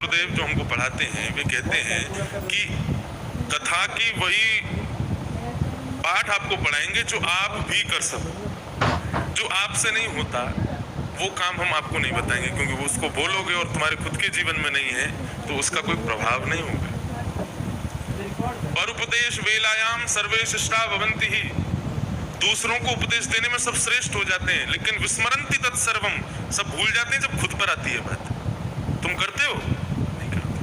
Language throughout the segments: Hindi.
गुरुदेव जो हमको पढ़ाते हैं वे कहते हैं कि कथा की वही पाठ आपको पढ़ाएंगे जो आप भी कर सको। जो आपसे नहीं होता वो काम हम आपको नहीं बताएंगे, क्योंकि वो उसको बोलोगे और तुम्हारे खुद के जीवन में नहीं है तो उसका कोई प्रभाव नहीं होगा। पर उपदेश वेलायाम सर्वे शिष्टा भवन्ति ही, दूसरों को उपदेश देने में सब श्रेष्ठ हो जाते हैं, लेकिन विस्मरन्ति तत्सर्वम, सब भूल जाते हैं जब खुद पर आती है बात। तुम करते हो? नहीं करते।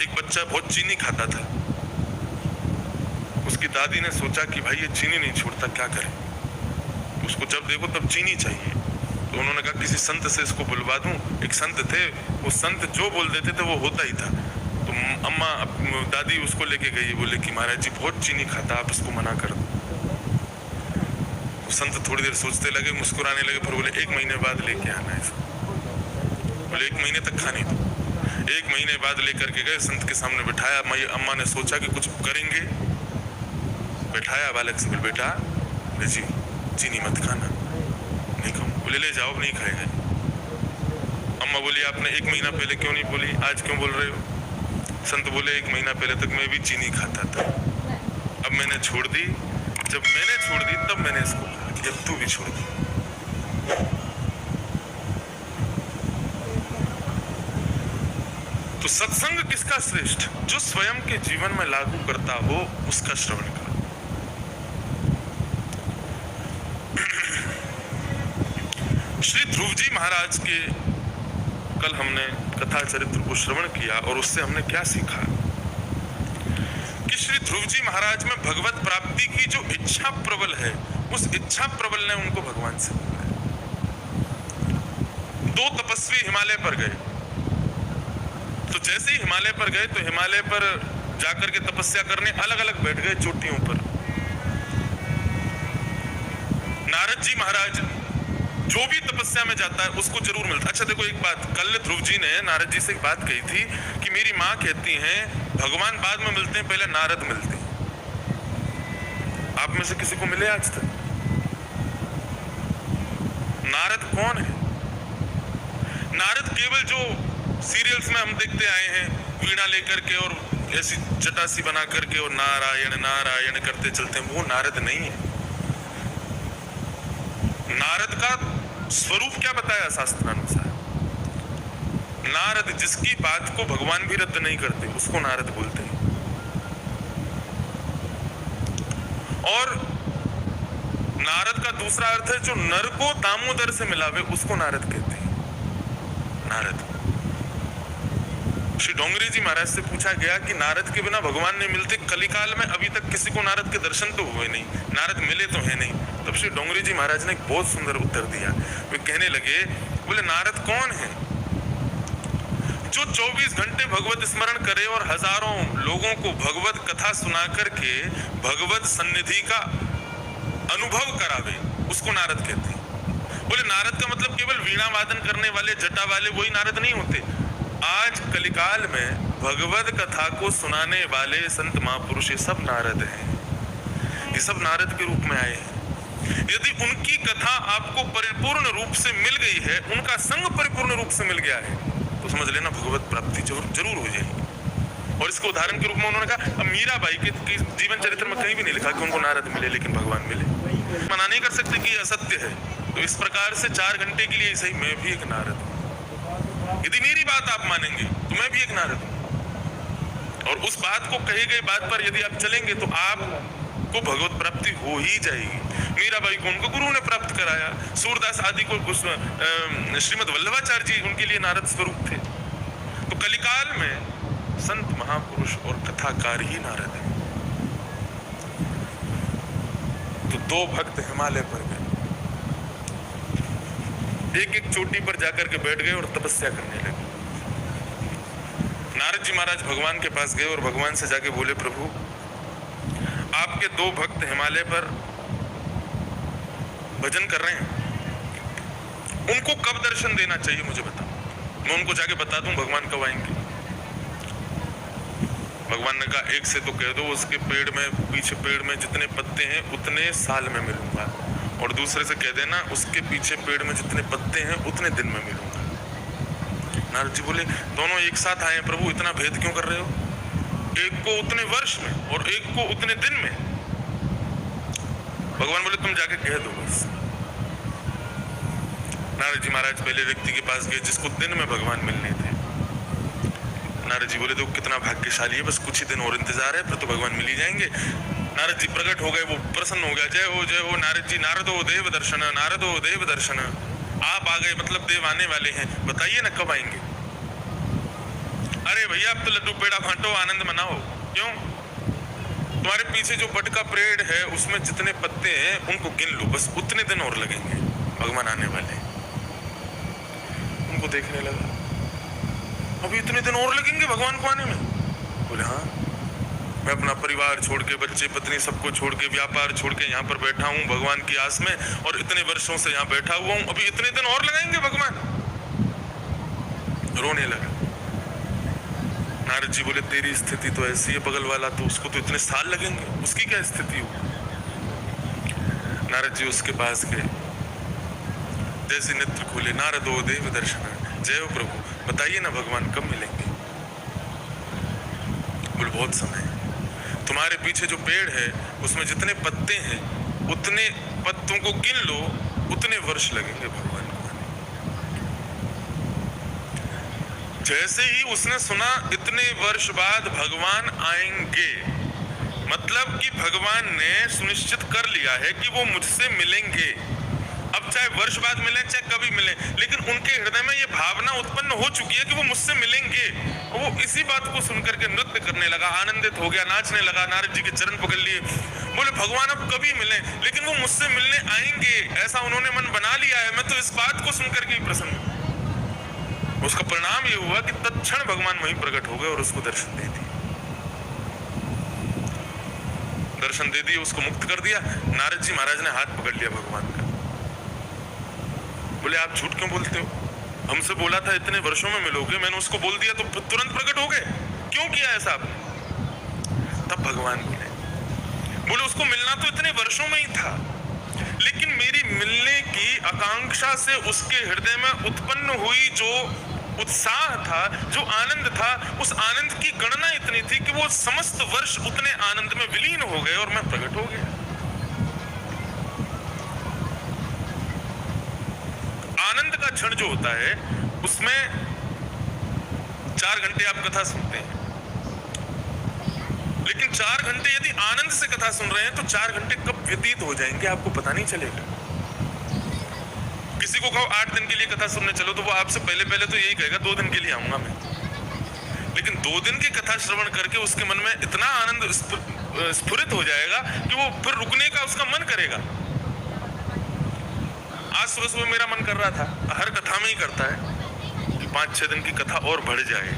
एक बच्चा बहुत चीनी खाता था, उसकी दादी ने सोचा कि भाई ये चीनी नहीं छोड़ता, क्या करें। उसको जब देखो तब चीनी चाहिए, तो उन्होंने कहा किसी संत से इसको बुलवा दूं। एक संत थे, वो संत जो बोल देते थे वो होता ही था। तो अम्मा दादी उसको लेके गई, बोले कि महाराज जी बहुत चीनी खाता, आप इसको मना कर दो। तो संत थोड़ी देर सोचते लगे, मुस्कुराने लगे, फिर बोले 1 महीने बाद लेके आना है इसको। बोले 1 महीने तक खाने दो। 1 महीने बाद लेकर के गए, संत के सामने बिठाया। अम्मा ने सोचा कि कुछ करेंगे, बैठाया बालक से, बोले बेटा जी चीनी मत खाना। नहीं खाऊं। बोले ले जाओ, नहीं खाएगा। अम्मा बोली आपने 1 महीना पहले क्यों नहीं बोली, आज क्यों बोल रहे हो? संत बोले 1 महीना पहले तक मैं भी चीनी खाता था, अब मैंने छोड़ दी। जब मैंने छोड़ दी तब मैंने इसको कहा कि अब तू भी छोड़ दी। तो सत्संग किसका श्रेष्ठ? जो स्वयं के जीवन में लागू करता हो उसका श्रवण करो। श्री ध्रुव जी महाराज के कल हमने कथा चरित्र को श्रवण किया और उससे हमने क्या सीखा कि श्री ध्रुव जी महाराज में भगवत प्राप्ति की जो इच्छा प्रबल है, उस इच्छा प्रबल ने उनको भगवान से मिलाया। 2 तपस्वी हिमालय पर गए, तो जैसे ही हिमालय पर गए तो हिमालय पर जाकर के तपस्या करने अलग अलग बैठ गए चोटियों पर। नारद जी महाराज जो भी तपस्या में जाता है उसको जरूर मिलता। अच्छा देखो एक बात, कल ध्रुव जी ने नारद जी से एक बात कही थी कि मेरी माँ कहती हैं भगवान बाद में मिलते हैं, पहले नारद मिलते हैं। आप में से किसी को मिले आज तक? नारद कौन है? नारद केवल जो सीरियल्स में हम देखते आए हैं, वीणा लेकर के और ऐसी जटासी बना करके और नारायण नारायण करते चलते हैं, वो नारद नहीं है। नारद का स्वरूप क्या बताया शास्त्रानुसार? नारद जिसकी बात को भगवान भी रद्द नहीं करते उसको नारद बोलते हैं। और नारद का दूसरा अर्थ है जो नर को दामोदर से मिलावे, उसको नारद कहते हैं। नारद। श्री डोंगरी जी महाराज से पूछा गया कि नारद के बिना भगवान नहीं मिलते, कलिकाल में अभी तक किसी को नारद के दर्शन तो हुए नहीं, नारद मिले तो है नहीं। तब श्री डोंगरी जी महाराज ने एक बहुत सुंदर उत्तर दिया। वे कहने लगे, बोले नारद कौन है? जो 24 घंटे भगवत स्मरण करे और हजारों लोगों को भगवत कथा सुना करके भगवत सन्निधि का अनुभव करावे, उसको नारद कहते हैं। बोले नारद का मतलब केवल वीणा वादन करने वाले जटा वाले वही नारद नहीं होते। आज कलिकाल में भगवत कथा को सुनाने वाले संत महापुरुष ये सब नारद हैं। ये सब नारद के रूप में आए हैं। यदि उनकी कथा आपको परिपूर्ण रूप से मिल गई है, उनका संग परिपूर्ण रूप से मिल गया है, तो समझ लेना भगवत प्राप्ति जरूर हो जाएगी। और इसको उदाहरण के रूप में उन्होंने कहा, अब मीराबाई के जीवन चरित्र में कहीं भी नहीं लिखा कि उनको नारद मिले लेकिन भगवान मिले। मना नहीं कर सकते कि असत्य है। तो इस प्रकार से 4 घंटे के लिए सही मैं भी एक नारद हूं। यदि मेरी बात आप मानेंगे तो मैं भी एक नारद हूं। और उस बात को कही गई बात पर यदि आप चलेंगे तो आपको भगवत प्राप्ति हो ही जाएगी। मीराबाई को उनको गुरु ने प्राप्त कराया, सूरदास आदि को श्रीमद वल्लभाचार्य जी उनके लिए नारद स्वरूप थे। तो कलिकाल में संत महापुरुष और कथाकार ही नारद हैं। तो 2 भक्त हिमालय पर गए, एक चोटी पर जाकर के बैठ गए और तपस्या करने लगे। नारद जी महाराज भगवान के पास गए और भगवान से जाके बोले, प्रभु आपके 2 भक्त हिमालय पर भजन कर रहे हैं, उनको कब दर्शन देना चाहिए मुझे बताओ, मैं उनको जाके बता दूं भगवान कब आएंगे। भगवान ने कहा, एक से तो कह दो उसके पेड़ में, पीछे पेड़ में जितने पत्ते हैं उतने साल में मिलूंगा, और दूसरे से कह देना उसके पीछे पेड़ में जितने पत्ते हैं उतने दिन में मिलूंगा। नारद जी बोले दोनों एक साथ आए प्रभु, इतना भेद क्यों कर रहे हो? एक को उतने वर्ष में और एक को उतने दिन में। भगवान बोले तुम जाके कह दो बस। नारद जी महाराज पहले व्यक्ति के पास गए जिसको दिन में भगवान मिलने थे। नारद जी बोले तो कितना भाग्यशाली है, बस कुछ ही दिन और इंतजार है, फिर तो भगवान मिल ही जाएंगे। नारद जी प्रकट हो गए, वो प्रसन्न हो गया, जय हो नारद जी, नारदो देव दर्शन, नारदो देव दर्शन। आप आ गए मतलब देव आने वाले हैं, बताइए ना कब आएंगे? अरे भैया अब तो लड्डू पेड़ा बांटो, आनंद मनाओ। क्यों? तुम्हारे पीछे जो बट का पेड़ है उसमें जितने पत्ते हैं उनको गिन लो, बस उतने दिन और लगेंगे, भगवान आने वाले। उनको देखने लगा, अभी इतने दिन और लगेंगे भगवान को आने में? बोले हाँ, मैं अपना परिवार छोड़ के, बच्चे पत्नी सबको छोड़ के, व्यापार छोड़ के यहाँ पर बैठा हूँ भगवान की आस में, और इतने वर्षों से यहाँ बैठा हुआ हूँ, अभी इतने दिन और लगाएंगे भगवान? रोने लगा। नारद जी बोले तेरी स्थिति तो ऐसी है, बगल वाला तो उसको तो इतने साल लगेंगे, उसकी क्या स्थिति हो? नारद जी उसके पास गए, जैसे नेत्र खोले, नारदो देव दर्शन, जय हो प्रभु, बताइए ना भगवान कब मिलेंगे? बोले बहुत समय है, तुम्हारे पीछे जो पेड़ है उसमें जितने पत्ते हैं उतने पत्तों को गिन लो, उतने वर्ष लगेंगे भगवान को। जैसे ही उसने सुना इतने वर्ष बाद भगवान आएंगे, मतलब कि भगवान ने सुनिश्चित कर लिया है कि वो मुझसे मिलेंगे। अब चाहे वर्ष बाद मिले चाहे कभी मिले, लेकिन उनके हृदय में ये भावना उत्पन्न हो चुकी है कि वो मुझसे मिलेंगे। और वो इसी बात को सुनकर के नृत्य करने लगा, आनंदित हो गया, नाचने लगा, नारद जी के चरण पकड़ लिए। बोले भगवान अब कभी मिले, लेकिन वो मुझसे मिलने आएंगे, ऐसा उन्होंने मन बना लिया है। मैं तो इस बात को सुनकर के ही प्रसन्न हूं। उसका परिणाम ये हुआ कि तत्क्षण भगवान वहीं प्रकट हो गए और उसको दर्शन दे दिए। दर्शन दे दिए, उसको मुक्त कर दिया। नारद जी महाराज ने हाथ पकड़ लिया भगवान का। बोले आप झूठ क्यों बोलते हो? हमसे बोला था इतने वर्षों में मिलोगे, मैंने उसको बोल दिया तो तुरंत प्रकट हो गए, क्यों किया ऐसा आपने? तब भगवान बोले उसको मिलना तो इतने वर्षों में ही था, लेकिन मेरी मिलने की आकांक्षा से उसके हृदय में उत्पन्न हुई जो उत्साह था, जो आनंद था, उस आनंद की गणना इतनी थी कि वो समस्त वर्ष उतने आनंद में विलीन हो गए और मैं प्रकट हो गया। आनंद का क्षण जो होता है उसमें 4 घंटे आप कथा सुनते हैं, लेकिन 4 घंटे यदि आनंद से कथा सुन रहे हैं तो 4 घंटे कब व्यतीत हो जाएंगे आपको पता नहीं चलेगा। किसी को कहो 8 दिन के लिए कथा सुनने चलो तो वो आपसे पहले तो यही कहेगा 2 दिन के लिए आऊंगा मैं, लेकिन 2 दिन की कथा श्रवण करके उसके मन में इतना आनंद स्फुरित हो जाएगा कि वो फिर रुकने का उसका मन करेगा। आज सुबह मेरा मन कर रहा था, हर कथा में ही करता है कि 5-6 दिन की कथा और बढ़ जाए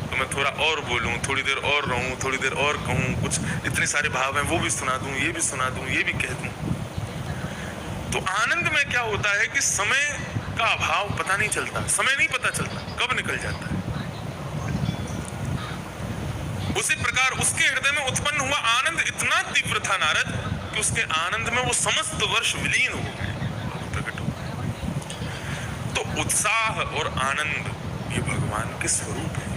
तो मैं थोड़ा और बोलूं, थोड़ी देर और रहूं, थोड़ी देर और कहूं, कुछ इतने सारे भाव हैं वो भी सुना दूं, ये भी सुना दूं, ये भी कह दूं। तो आनंद में क्या होता है कि समय का अभाव पता नहीं चलता, समय नहीं पता चलता कब निकल जाता है। उसी प्रकार उसके हृदय में उत्पन्न हुआ आनंद इतना तीव्र था नारद कि उसके आनंद में वो समस्त वर्ष विलीन हो गए, प्रकट हो गए। तो उत्साह और आनंद ये भगवान के स्वरूप है।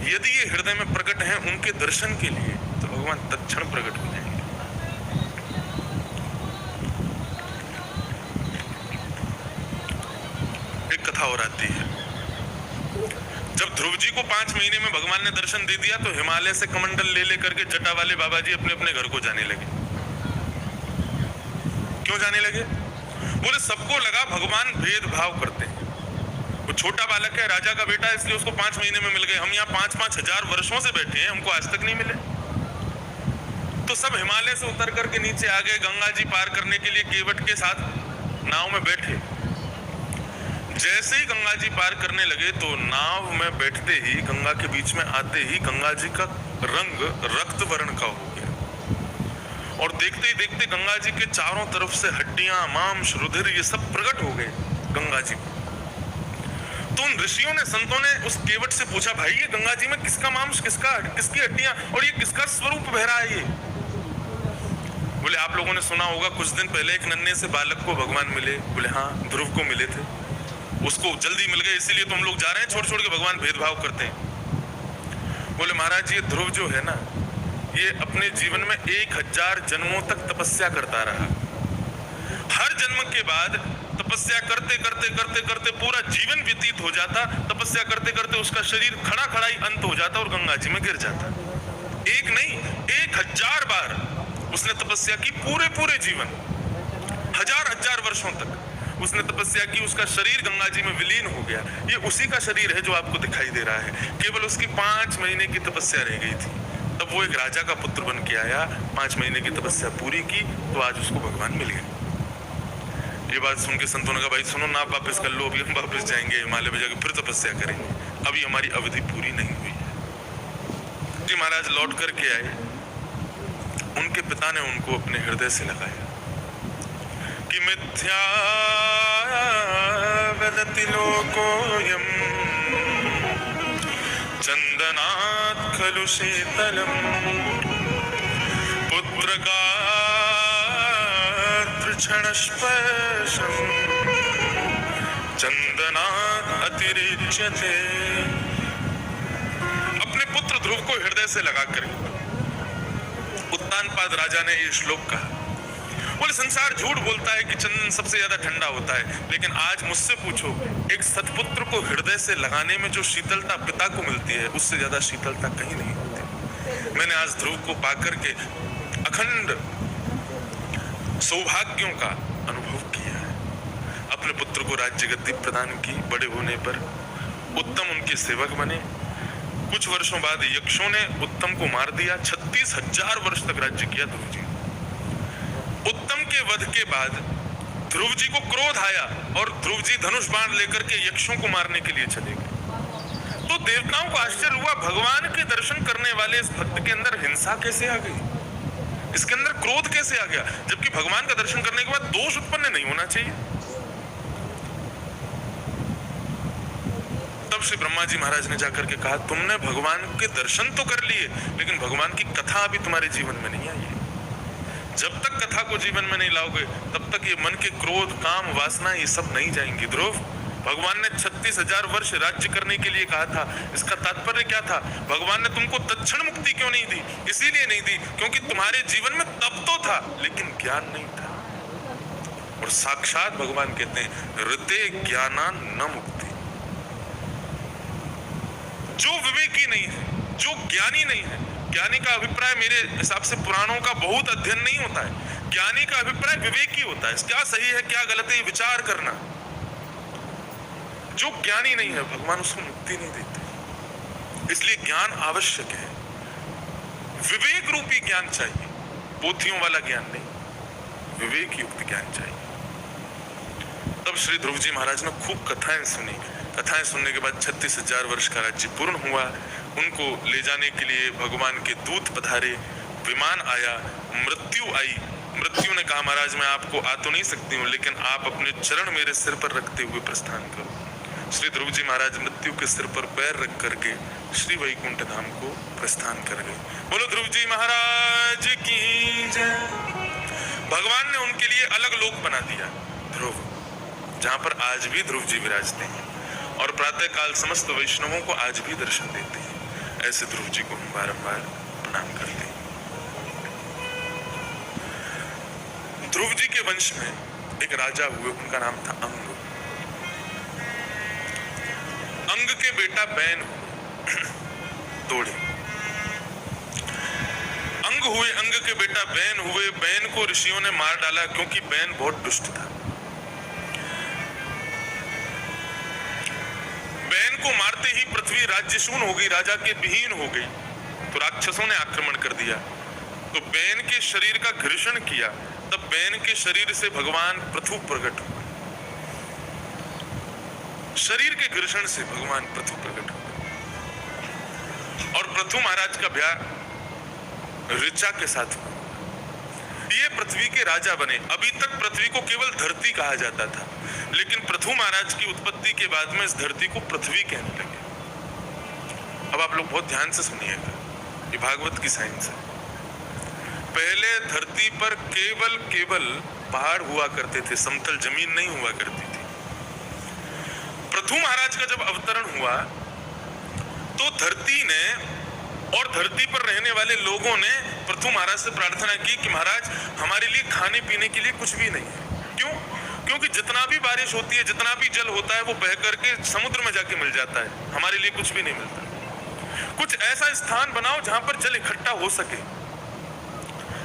यदि ये हृदय में प्रकट हैं उनके दर्शन के लिए तो भगवान तत्क्षण प्रकट हो जाएंगे। एक कथा और आती है, जब ध्रुव जी को 5 महीने में भगवान ने दर्शन दे दिया तो हिमालय से कमंडल ले लेकर के जटा वाले बाबा जी अपने अपने घर को जाने लगे। क्यों जाने लगे? बोले सबको लगा भगवान भेदभाव करते हैं, वो छोटा बालक है, राजा का बेटा है, इसलिए उसको 5 महीने में मिल गए। हम यहाँ 5-5 हजार वर्षों से बैठे हैं, हमको आज तक नहीं मिले। तो सब हिमालय से उतर करके नीचे आ गए, गंगा जी पार करने के लिए केवट के साथ नाव में बैठे। जैसे ही गंगा जी पार करने लगे तो नाव में बैठते ही, गंगा के बीच में आते ही गंगा जी का रंग रक्त वर्ण का हो गया और देखते ही देखते गंगा जी के चारों तरफ से हड्डियां, मांस, रुधिर ये सब प्रकट हो गए गंगा जी। तो उन ऋषियों ने, संतों ने उस केवट से पूछा, भाई ये गंगा जी में किसका मांस, किसकी हड्डियां और ये किसका स्वरूप बह रहा है ये? बोले आप लोगों ने सुना होगा कुछ दिन पहले एक नन्हे से बालक को भगवान मिले। बोले हाँ, ध्रुव को मिले थे। उसको जल्दी मिल गए इसीलिए तो हम लोग जा रहे हैं, छोड़ छोड़ के भगवान भेदभाव करते हैं। बोले महाराज ये ध्रुव जो है ना, ये अपने जीवन में 1000 जन्मों तक तपस्या करता रहा। हर जन्म के बाद तपस्या करते करते करते करते पूरा जीवन व्यतीत हो जाता, तपस्या करते करते उसका शरीर खड़ा खड़ा ही अंत हो जाता और गंगा जी में गिर जाता। एक नहीं 1000 बार उसने तपस्या की, पूरे पूरे जीवन 1000 वर्षों तक उसने तपस्या की, उसका शरीर गंगा जी में विलीन हो गया। ये उसी का शरीर है जो आपको दिखाई दे रहा है। केवल उसकी 5 महीने की तपस्या रह गई थी, तब वो एक राजा का पुत्र बन के आया, 5 महीने की तपस्या पूरी की तो आज उसको भगवान मिल गए। ये बात सुन के संतों ने कहा भाई सुनो ना, आप वापस कर लो, अभी हम वापस जाएंगे हिमालय में, जाके फिर तपस्या करेंगे, अभी हमारी अवधि पूरी नहीं हुई है। जी महाराज लौट करके आए, उनके पिता ने उनको अपने हृदय से लगाया कि मिथ्या वदति लोकोऽयं चंदनात् खलु शीतलम् पुत्रका क्षणस्पर्शं चंदनात् अतिरिच्यते। अपने पुत्र ध्रुव को हृदय से लगाकर उत्तानपाद राजा ने ये श्लोक कहा। बोले संसार झूठ बोलता है कि चंदन सबसे ज्यादा ठंडा होता है, लेकिन आज मुझसे पूछो, एक सत्पुत्र को हृदय से लगाने में जो शीतलता पिता को मिलती है, उससे ज्यादा शीतलता कहीं नहीं होती। मैंने आज ध्रुव को पाकर के अखंड सौभाग्यों का अनुभव किया है। अपने पुत्र को राज्य गद्दी प्रदान की, बड़े होने पर उत्तम उनके सेवक बने। कुछ वर्षों बाद यक्षों ने उत्तम को मार दिया, 36,000 वर्ष तक राज्य किया ध्रुव जी। उत्तम के वध के बाद ध्रुव जी को क्रोध आया और ध्रुव जी धनुष बाण लेकर के यक्षों को मारने के लिए चले गए। तो देवताओं को आश्चर्य हुआ, भगवान के दर्शन करने वाले इस भक्त के अंदर हिंसा कैसे आ गई, इसके अंदर क्रोध कैसे आ गया, जबकि भगवान का दर्शन करने के बाद दोष उत्पन्न नहीं होना चाहिए। तब श्री ब्रह्मा जी महाराज ने जाकर के कहा, तुमने भगवान के दर्शन तो कर लिए, लेकिन भगवान की कथा अभी तुम्हारे जीवन में नहीं आई है। जब तक कथा को जीवन में नहीं लाओगे, तब तक ये मन के क्रोध, काम, वासना, ये सब नहीं जाएंगी। ध्रुव, भगवान ने 36,000 वर्ष राज्य करने के लिए कहा था, इसका तात्पर्य क्या था? भगवान ने तुमको तत्क्षण मुक्ति क्यों नहीं दी? इसीलिए नहीं दी क्योंकि तुम्हारे जीवन में तप तो था, लेकिन ज्ञान नहीं था। और साक्षात भगवान कहते हैं, ऋते ज्ञाना न मुक्ति। जो विवेकी नहीं है, जो ज्ञानी नहीं है, ज्ञानी का अभिप्राय मेरे हिसाब से पुराणों का बहुत अध्ययन नहीं होता है। ज्ञानी का अभिप्राय विवेकी होता है, क्या सही है क्या गलत है ये विचार करना। जो ज्ञानी नहीं है, भगवान उसको मुक्ति नहीं देते। इसलिए ज्ञान आवश्यक है, विवेक रूपी ज्ञान चाहिए, पोथियों वाला ज्ञान नहीं, विवेक युक्त ज्ञान चाहिए। तब श्री ध्रुव जी महाराज ने खूब कथाएं सुनी। कथाएं सुनने के बाद 36,000 वर्ष का राज्य पूर्ण हुआ। उनको ले जाने के लिए भगवान के दूत पधारे, विमान आया, मृत्यु आई। मृत्यु ने कहा, महाराज मैं आपको आ तो नहीं सकती हूँ, लेकिन आप अपने चरण मेरे सिर पर रखते हुए प्रस्थान करो। श्री ध्रुव जी महाराज मृत्यु के सिर पर पैर रख करके श्री वैकुंठ धाम को प्रस्थान कर गए। बोलो ध्रुव जी महाराज की जय। भगवान ने उनके लिए अलग लोक बना दिया, ध्रुव, जहाँ पर आज भी ध्रुव जी विराजते हैं और प्रातः काल समस्त वैष्णवों को आज भी दर्शन देते हैं। ऐसे ध्रुव जी को हम बारंबार प्रणाम करते हैं। ध्रुव जी के वंश में एक राजा हुए, उनका नाम था अंग। अंग के बेटा बैन तोड़े। अंग हुए, अंग के बेटा बैन हुए। बैन को ऋषियों ने मार डाला क्योंकि बैन बहुत दुष्ट था। बैन को मारते ही पृथ्वी राज्यशून्य हो गई, राजा के विहीन हो गई। तो राक्षसों ने आक्रमण कर दिया, तो बैन के शरीर का घर्षण किया। तब बैन के शरीर से भगवान पृथु प्रकट हुए। शरीर के घर्षण से भगवान पृथु प्रकट हुए और पृथु महाराज का ब्याह ऋचा के साथ हुआ। ये पृथ्वी के राजा बने। अभी तक पृथ्वी को केवल धरती कहा जाता था, लेकिन पृथु महाराज की उत्पत्ति के बाद में इस धरती को पृथ्वी कहने लगे। अब आप लोग बहुत ध्यान से सुनिएगा, ये भागवत की साइंस है। पहले धरती पर केवल पहाड़ हुआ करते थे, समतल जमीन नहीं हुआ करती थी। पृथु महाराज का जब अवतरण हुआ तो धरती ने और धरती पर रहने वाले लोगों ने पृथु महाराज से प्रार्थना की कि महाराज हमारे लिए खाने पीने के लिए कुछ भी नहीं है। क्यों? क्योंकि जितना भी बारिश होती है, जितना भी जल होता है, वो बह करके समुद्र में जाके मिल जाता है, हमारे लिए कुछ भी नहीं मिलता। कुछ ऐसा स्थान बनाओ जहां पर जल इकट्ठा हो सके।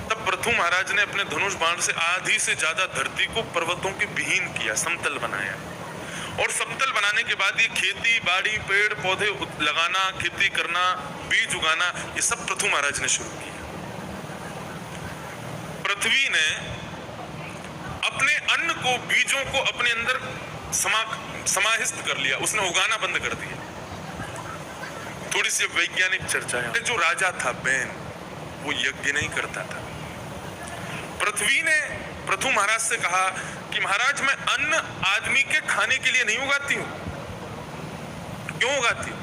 तब पृथु महाराज ने अपने धनुष बाण से आधी से ज्यादा धरती को पर्वतों के विहीन किया, समतल बनाया। और समतल बनाने के बाद ये खेती बाड़ी, पेड़ पौधे लगाना, खेती करना, बीज उगाना, ये सब पृथु महाराज ने शुरू किया। पृथ्वी ने अपने अन्न को, बीजों को अपने अंदर समाहित कर लिया, उसने उगाना बंद कर दिया। थोड़ी सी वैज्ञानिक चर्चा है। जो राजा था बैन, वो यज्ञ नहीं करता था। पृथ्वी ने पृथु महाराज से कहा कि महाराज मैं अन्न आदमी के खाने के लिए नहीं उगाती हूं। क्यों उगाती हूं?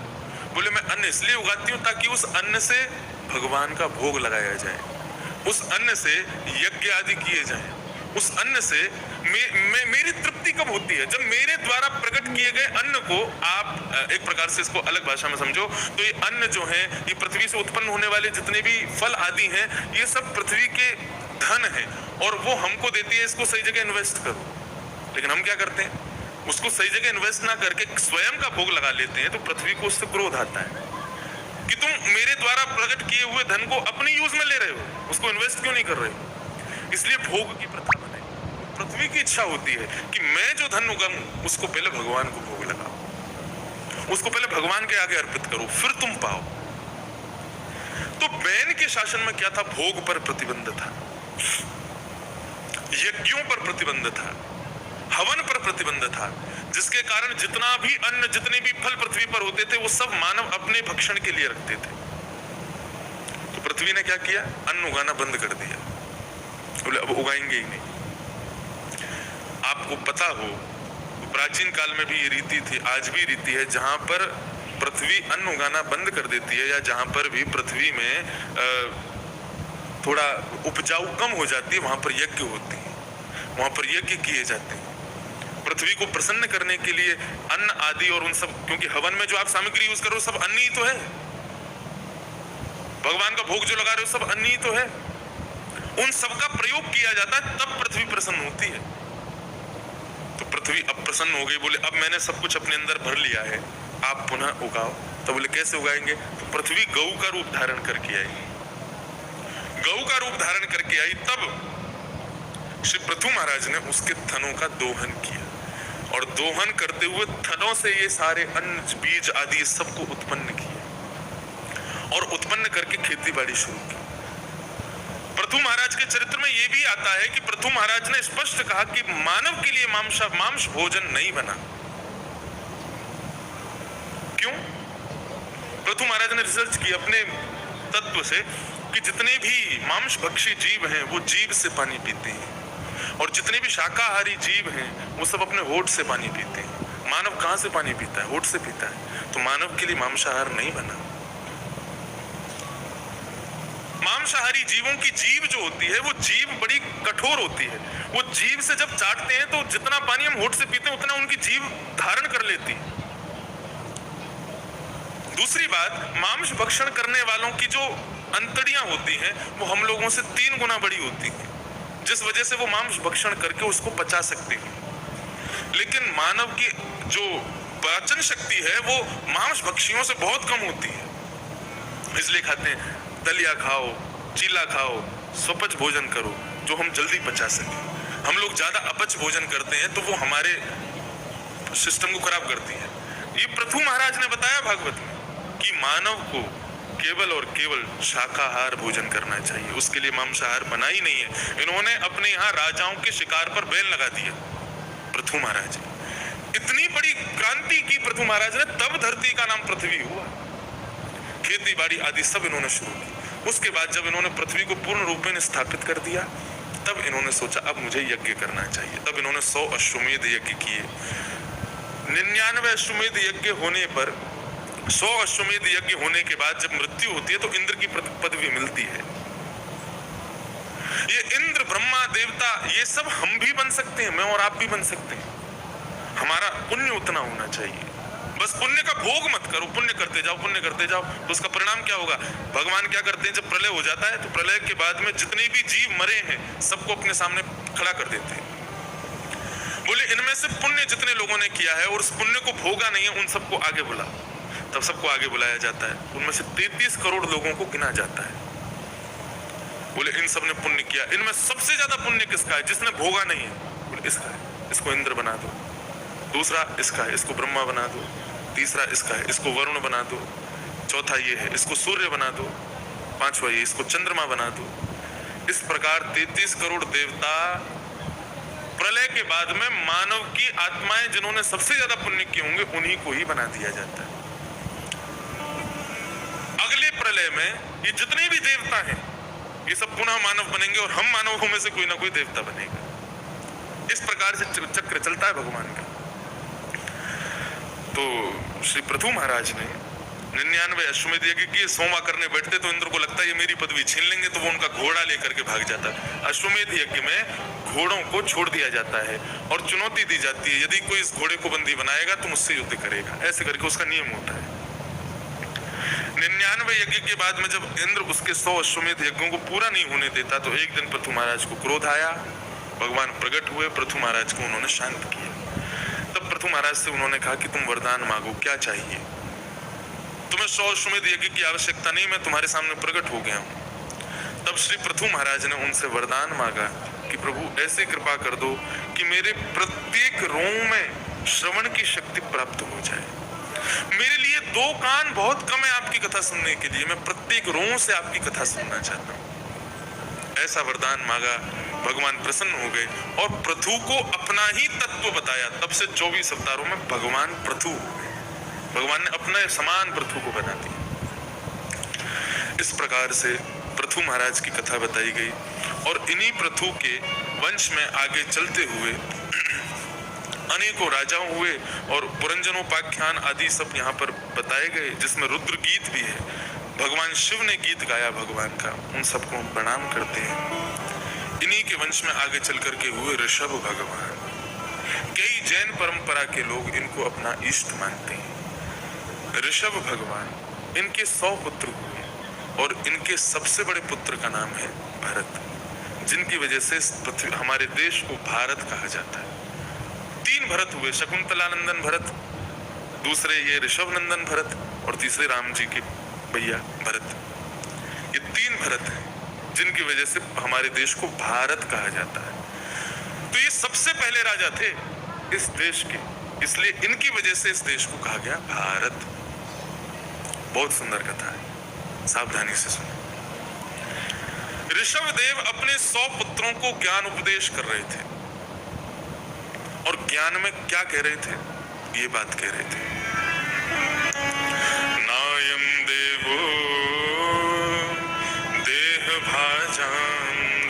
बोले मैं अन्न इसलिए उगाती हूं ताकि उस अन्न से भगवान का भोग लगाया जाए, उस अन्न से यज्ञ आदि किए जाएं। उस अन्न से मेरी तृप्ति कब होती है? जब मेरे द्वारा प्रकट किए गए अन्न को आप एक प्रकार से इसको अलग भाषा में समझो तो ये अन्न जो है, ये पृथ्वी से उत्पन्न होने वाले जितने भी फल आदि हैं, ये सब पृथ्वी के धन है और वो हमको देती है, इसको सही जगह इन्वेस्ट करो। लेकिन हम क्या करते हैं? उसको सही जगह इन्वेस्ट ना करके स्वयं का भोग लगा लेते हैं। तो पृथ्वी को उससे क्रोध आता है कि तुम मेरे द्वारा प्रकट किए हुए धन को अपने यूज में ले रहे हो, उसको इन्वेस्ट क्यों नहीं कर रहे हो? इसलिए भोग की प्रथा बने। पृथ्वी की इच्छा होती है कि मैं जो धन उगाऊं उसको पहले भगवान को भोग लगाओ, उसको पहले भगवान के आगे अर्पित करो, फिर तुम पाओ। तो बैन के शासन में क्या था? भोग पर प्रतिबंध था, यज्ञों पर प्रतिबंध था, हवन पर प्रतिबंध था, जिसके कारण जितना भी अन्न, जितने भी फल पृथ्वी पर होते थे वो सब मानव अपने भक्षण के लिए रखते थे। तो पृथ्वी ने क्या किया? अन्न उगाना बंद कर दिया। बोले अब उगाएंगे ही नहीं। आपको पता हो प्राचीन काल में भी ये रीति थी, आज भी रीति है, जहां पर पृथ्वी अन्न उगाना बंद कर देती है या जहां पर भी पृथ्वी में थोड़ा उपजाऊ कम हो जाती है, वहां पर यज्ञ होती है, वहां पर यज्ञ किए जाते हैं पृथ्वी को प्रसन्न करने के लिए। अन्न आदि और उन सब, क्योंकि हवन में जो आप सामग्री यूज करो सब अन्न ही तो है, भगवान का भोग जो लगा रहे हो सब अन्न ही तो है, उन सब का प्रयोग किया जाता है, तब पृथ्वी प्रसन्न होती है। तो पृथ्वी अब प्रसन्न हो गई, बोले अब मैंने सब कुछ अपने अंदर भर लिया है, आप पुनः उगाओ। तो बोले कैसे उगाएंगे? तो पृथ्वी गौ का रूप धारण करके आई, गौ का रूप धारण करके आई। तब श्री पृथु महाराज ने उसके थनों का दोहन किया और दोहन करते हुए थनों से ये सारे अन्न, बीज आदि सबको उत्पन्न किया और उत्पन्न करके खेती बाड़ी शुरू की। पृथु महाराज के चरित्र में यह भी आता है कि पृथु महाराज ने स्पष्ट कहा कि मानव के लिए मांस भोजन नहीं बना। क्यों? पृथु महाराज ने रिसर्च की अपने तत्व से कि जितने भी मांस भक्षी जीव हैं वो जीभ से पानी पीते हैं और जितने भी शाकाहारी जीव हैं वो सब अपने होठ से पानी पीते हैं। मानव कहां से पानी पीता है? होठ से पीता है। तो मानव के लिए मांसाहार नहीं बना। मांसाहारी जीवों की जीभ जो होती है वो जीभ बड़ी कठोर होती है, वो जीभ से जब चाटते हैं तो जितना पानी हम होठ से पीते हैं उतना उनकी जीभ धारण कर लेती है। दूसरी बात, मांस भक्षण करने वालों की जो अंतड़ियां होती हैं वो हम लोगों से 3 गुना बड़ी होती हैं, जिस वजह से वो मांस भक्षण करके उसको पचा सकते हैं। लेकिन मानव की जो पाचन शक्ति है वो मांस भक्षियों से बहुत कम होती है, इसलिए खाते हैं दलिया खाओ, चीला खाओ, स्वपच भोजन करो जो हम जल्दी पचा सके। हम लोग ज्यादा अपच भोजन करते हैं तो वो हमारे सिस्टम को खराब करती है। ये पृथु महाराज ने बताया भागवत में कि मानव को केवल और केवल शाकाहार भोजन करना चाहिए, उसके लिए मांसाहार बना ही नहीं है। इन्होंने अपने यहाँ राजाओं के शिकार पर बैन लगा दिया पृथु महाराज। इतनी बड़ी क्रांति की पृथु महाराज ने, तब धरती का नाम पृथ्वी हुआ। खेती बाड़ी आदि सब इन्होंने शुरू की। उसके बाद जब इन्होंने पृथ्वी को पूर्ण रूप में स्थापित कर दिया तब इन्होंने सोचा अब मुझे यज्ञ करना चाहिए। तब इन्होंने 100 अश्वमेध यज्ञ किए। 99 अश्वमेध यज्ञ होने पर, 100 अश्वमेध यज्ञ होने के बाद जब मृत्यु होती है तो इंद्र की पदवी मिलती है। ये इंद्र, ब्रह्मा, देवता, ये सब हम भी बन सकते हैं, मैं और आप भी बन सकते हैं। हमारा पुण्य उतना होना चाहिए। बस पुण्य का भोग मत करो, पुण्य करते जाओ, पुण्य करते जाओ। तो उसका परिणाम क्या होगा? भगवान क्या करते हैं, जब प्रलय हो जाता है तो प्रलय के बाद में जितने भी जीव मरे हैं सबको अपने सामने खड़ा कर देते हैं। बोले इनमें से पुण्य जितने लोगों ने किया है और उस पुण्य को भोगा नहीं है, उन सबको आगे बुला। तब सबको आगे बुलाया जाता है। उनमें से 33 करोड़ लोगों को गिना जाता है। बोले इन सब ने पुण्य किया, इनमें सबसे ज्यादा पुण्य किसका है? जिसने भोगा नहीं है। बोले इसका है, इसको इंद्र बना दो। दूसरा इसका है, इसको ब्रह्मा बना दो। तीसरा इसका है, इसको वरुण बना दो। चौथा ये है, इसको सूर्य बना दो। पांचवा ये, इसको चंद्रमा बना दो। इस प्रकार 33 करोड़ देवता प्रलय के बाद में मानव की आत्माएं जिन्होंने सबसे ज्यादा पुण्य किए होंगे उन्हीं को ही बना दिया जाता है। अगले प्रलय में ये जितने भी देवता हैं ये सब पुनः मानव बनेंगे और हम मानवों में से कोई ना कोई देवता बनेगा। इस प्रकार से चक्र चलता है भगवान का। तो श्री पृथु महाराज ने 99 अश्वमेध यज्ञ किए। 100वां करने बैठते तो इंद्र को लगता है ये मेरी पदवी छीन लेंगे, तो वो उनका घोड़ा लेकर के भाग जाता। अश्वमेध यज्ञ में घोड़ों को छोड़ दिया जाता है और चुनौती दी जाती है, यदि कोई इस घोड़े को बंदी बनाएगा तो मुझसे युद्ध करेगा। ऐसे करके उसका नियम होता है। 99 यज्ञ के बाद में जब इंद्र उसके 100 अश्वमेध यज्ञों को पूरा नहीं होने देता तो एक दिन पृथु महाराज को क्रोध आया। भगवान प्रकट हुए, पृथु महाराज को उन्होंने शांत किया। तब पृथु महाराज से उन्होंने कहा कि तुम वरदान मांगो, क्या चाहिए? तुम्हें 100 अश्वमेध यज्ञ की आवश्यकता नहीं, मैं तुम्हारे सामने प्रकट हो गया हूं। तब श्री पृथु महाराज ने उनसे वरदान मांगा कि प्रभु ऐसे कृपा कर दो कि मेरे प्रत्येक रोम में श्रवण की शक्ति प्राप्त हो जाए। मेरे लिए 2 कान बहुत कम है आपकी कथा सुनने के लिए, मैं प्रत्येक रोम से आपकी कथा सुनना चाहता हूं। ऐसा वरदान मांगा, भगवान प्रसन्न हो गए और पृथु को अपना ही तत्व बताया। तब से 24 अवतारों में भगवान पृथु हो गए। भगवान ने अपने समान पृथु को बना दिया। इस प्रकार से पृथु महाराज की कथा बताई गई और इन्हीं पृथु के वंश में आगे चलते हुए अनेकों राजाओं हुए और पुरंजनोपाख्यान आदि सब यहाँ पर बताए गए, जिसमें रुद्र गीत भी है। भगवान शिव ने गीत गाया भगवान का, उन सबको हम प्रणाम करते हैं। इन्हीं के वंश में आगे चल करके हुए ऋषभ भगवान। कई जैन परंपरा के लोग इनको अपना इष्ट मानते हैं। ऋषभ भगवान, इनके 100 पुत्र हुए और इनके सबसे बड़े पुत्र का नाम है भरत, जिनकी वजह से हमारे देश को भारत कहा जाता है। 3 भरत हुए, शकुंतला नंदन भरत, दूसरे ये ऋषभ नंदन भरत और तीसरे राम जी के भैया भरत। ये 3 भरत हैं जिनकी वजह से हमारे देश को भारत कहा जाता है। तो ये सबसे पहले राजा थे इस देश के, इसलिए इनकी वजह से इस देश को कहा गया भारत। बहुत सुंदर कथा है, सावधानी से सुनो। ऋषभ देव अपने 100 पुत्रों को ज्ञान उपदेश कर रहे थे और ज्ञान में क्या कह रहे थे? ये बात कह रहे थे, नायम देवो देह भाजांगलोके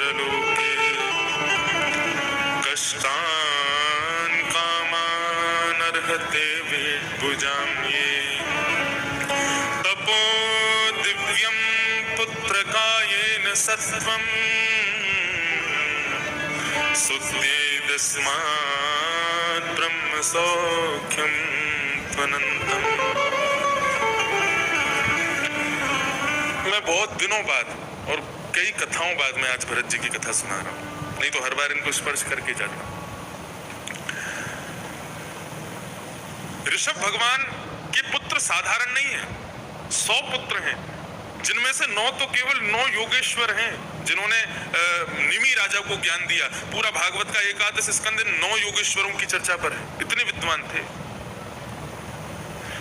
कष्टान कामान अर्हते विभुजाम ये तपो दिव्यम पुत्र कायेन सत्वम सुतेदस्मात् ब्रह्म सौख्यम त्वनन्तम। मैं बहुत दिनों बाद और कई कथाओं बाद में आज भरत जी की कथा सुना रहा हूं, नहीं तो हर बार इनको स्पर्श करके जाता। ऋषभ भगवान के पुत्र साधारण नहीं है, 100 पुत्र हैं, जिनमें से 9 तो केवल 9 योगेश्वर हैं जिन्होंने निमि राजा को ज्ञान दिया। पूरा भागवत का 11 स्कंद 9 योगेश्वरों की चर्चा पर है, इतने विद्वान थे।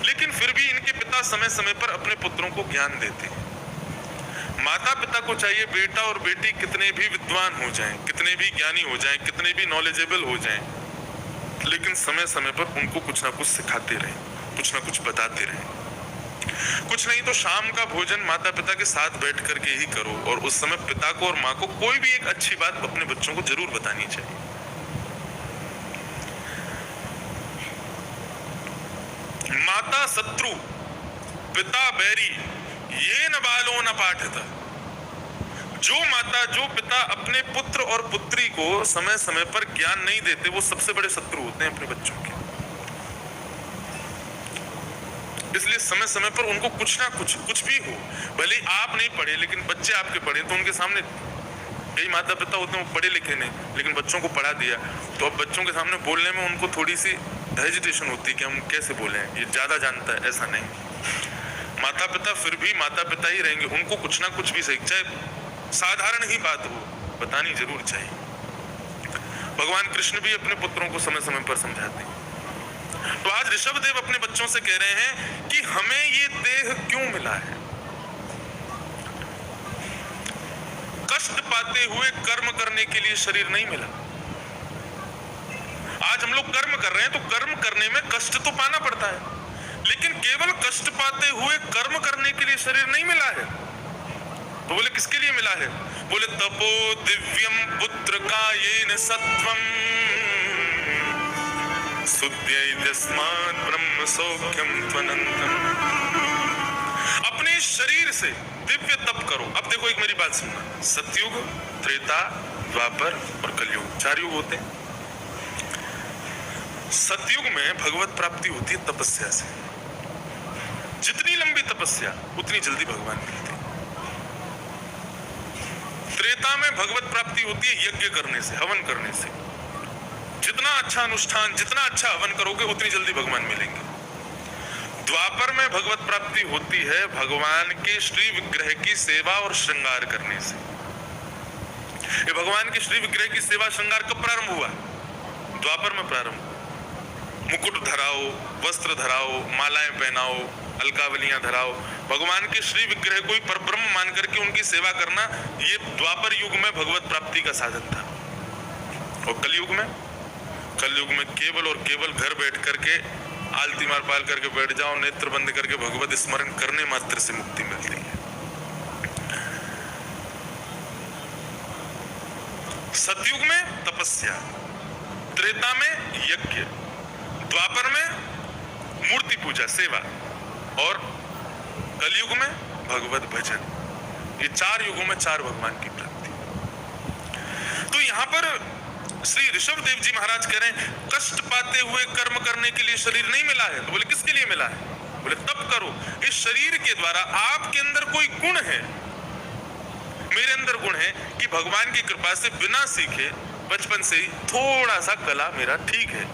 लेकिन फिर भी इनके पिता समय समय पर अपने पुत्रों को ज्ञान देते हैं। माता पिता को चाहिए बेटा और बेटी कितने भी विद्वान हो जाएं, कितने भी ज्ञानी हो जाएं, कितने भी नॉलेजेबल हो जाएं, लेकिन समय समय पर उनको कुछ ना कुछ सिखाते रहें, कुछ ना कुछ बताते रहें। कुछ नहीं तो शाम का भोजन माता पिता के साथ बैठ करके ही करो और उस समय पिता को और माँ को कोई भी एक अच्छी बात अपने बच्चों को जरूर बतानी चाहिए। माता शत्रु पिता बैरी ये न बालो न पाठता। जो माता जो पिता अपने पुत्र और पुत्री को समय समय पर ज्ञान नहीं देते वो सबसे बड़े शत्रु होते हैं अपने बच्चों के। इसलिए समय समय पर उनको कुछ ना कुछ भी हो, भले आप नहीं पढ़े लेकिन बच्चे आपके पढ़े, तो उनके सामने, कई माता पिता होते हैं वो पढ़े लिखे नहीं लेकिन बच्चों को पढ़ा दिया, तो अब बच्चों के सामने बोलने में उनको थोड़ी सी हेजिटेशन होती है कि हम कैसे बोलें, ये ज्यादा जानता है। ऐसा नहीं, माता पिता फिर भी माता पिता ही रहेंगे, उनको कुछ ना कुछ भी सही, चाहे साधारण ही बात हो, बतानी जरूर चाहिए। भगवान कृष्ण भी अपने पुत्रों को समय समय पर समझाते हैं। तो आज ऋषभ देव अपने बच्चों से कह रहे हैं कि हमें ये देह क्यों मिला है, कष्ट पाते हुए कर्म करने के लिए शरीर नहीं मिला। आज हम लोग कर्म कर रहे हैं तो कर्म करने में कष्ट तो पाना पड़ता है, लेकिन केवल कष्ट पाते हुए कर्म करने के लिए शरीर नहीं मिला है। तो बोले किसके लिए मिला है? बोले तपो दिव्यम पुत्र कायेन सत्वम सुद्यैतस्मात् ब्रह्म सौख्यम त्वनन्तम। अपने शरीर से दिव्य तप करो। अब देखो, एक मेरी बात सुनना, सतयुग, त्रेता, द्वापर और कलयुग, 4 युग होते हैं। सतयुग में भगवत प्राप्ति होती है तपस्या से, जितनी लंबी तपस्या उतनी जल्दी भगवान मिलते हैं। त्रेता में भगवत प्राप्ति होती है यज्ञ करने से, हवन करने से, जितना अच्छा अनुष्ठान, जितना अच्छा हवन करोगे उतनी जल्दी भगवान मिलेंगे। द्वापर में भगवत प्राप्ति होती है भगवान के श्री विग्रह की सेवा और श्रृंगार करने से। ये भगवान के श्री विग्रह की सेवा श्रृंगार कब प्रारंभ हुआ? द्वापर में प्रारंभ। मुकुट धराओ, वस्त्र धराओ, मालाएं पहनाओ, अलकावलियां धराओ, भगवान के श्री विग्रह को ही परब्रह्म मान करके उनकी सेवा करना, ये द्वापर युग में भगवत प्राप्ति का साधन था। और कलयुग में केवल और केवल घर बैठ करके आलती मार पाल करके बैठ जाओ, नेत्र बंद करके भगवत स्मरण करने मात्र से मुक्ति मिलती है। सतयुग में तपस्या, त्रेता में यज्ञ, द्वापर में मूर्ति पूजा सेवा और कलयुग में भगवत भजन। ये 4 युगों में 4 भगवान की प्राप्ति। तो यहां पर श्री ऋषभ देव जी महाराज कह रहे हैं कष्ट पाते हुए कर्म करने के लिए शरीर नहीं मिला है। तो बोले किसके लिए मिला है? बोले तप करो। इस शरीर के द्वारा आपके अंदर कोई गुण है, मेरे अंदर गुण है कि भगवान की कृपा से बिना सीखे बचपन से ही थोड़ा सा कला मेरा ठीक है,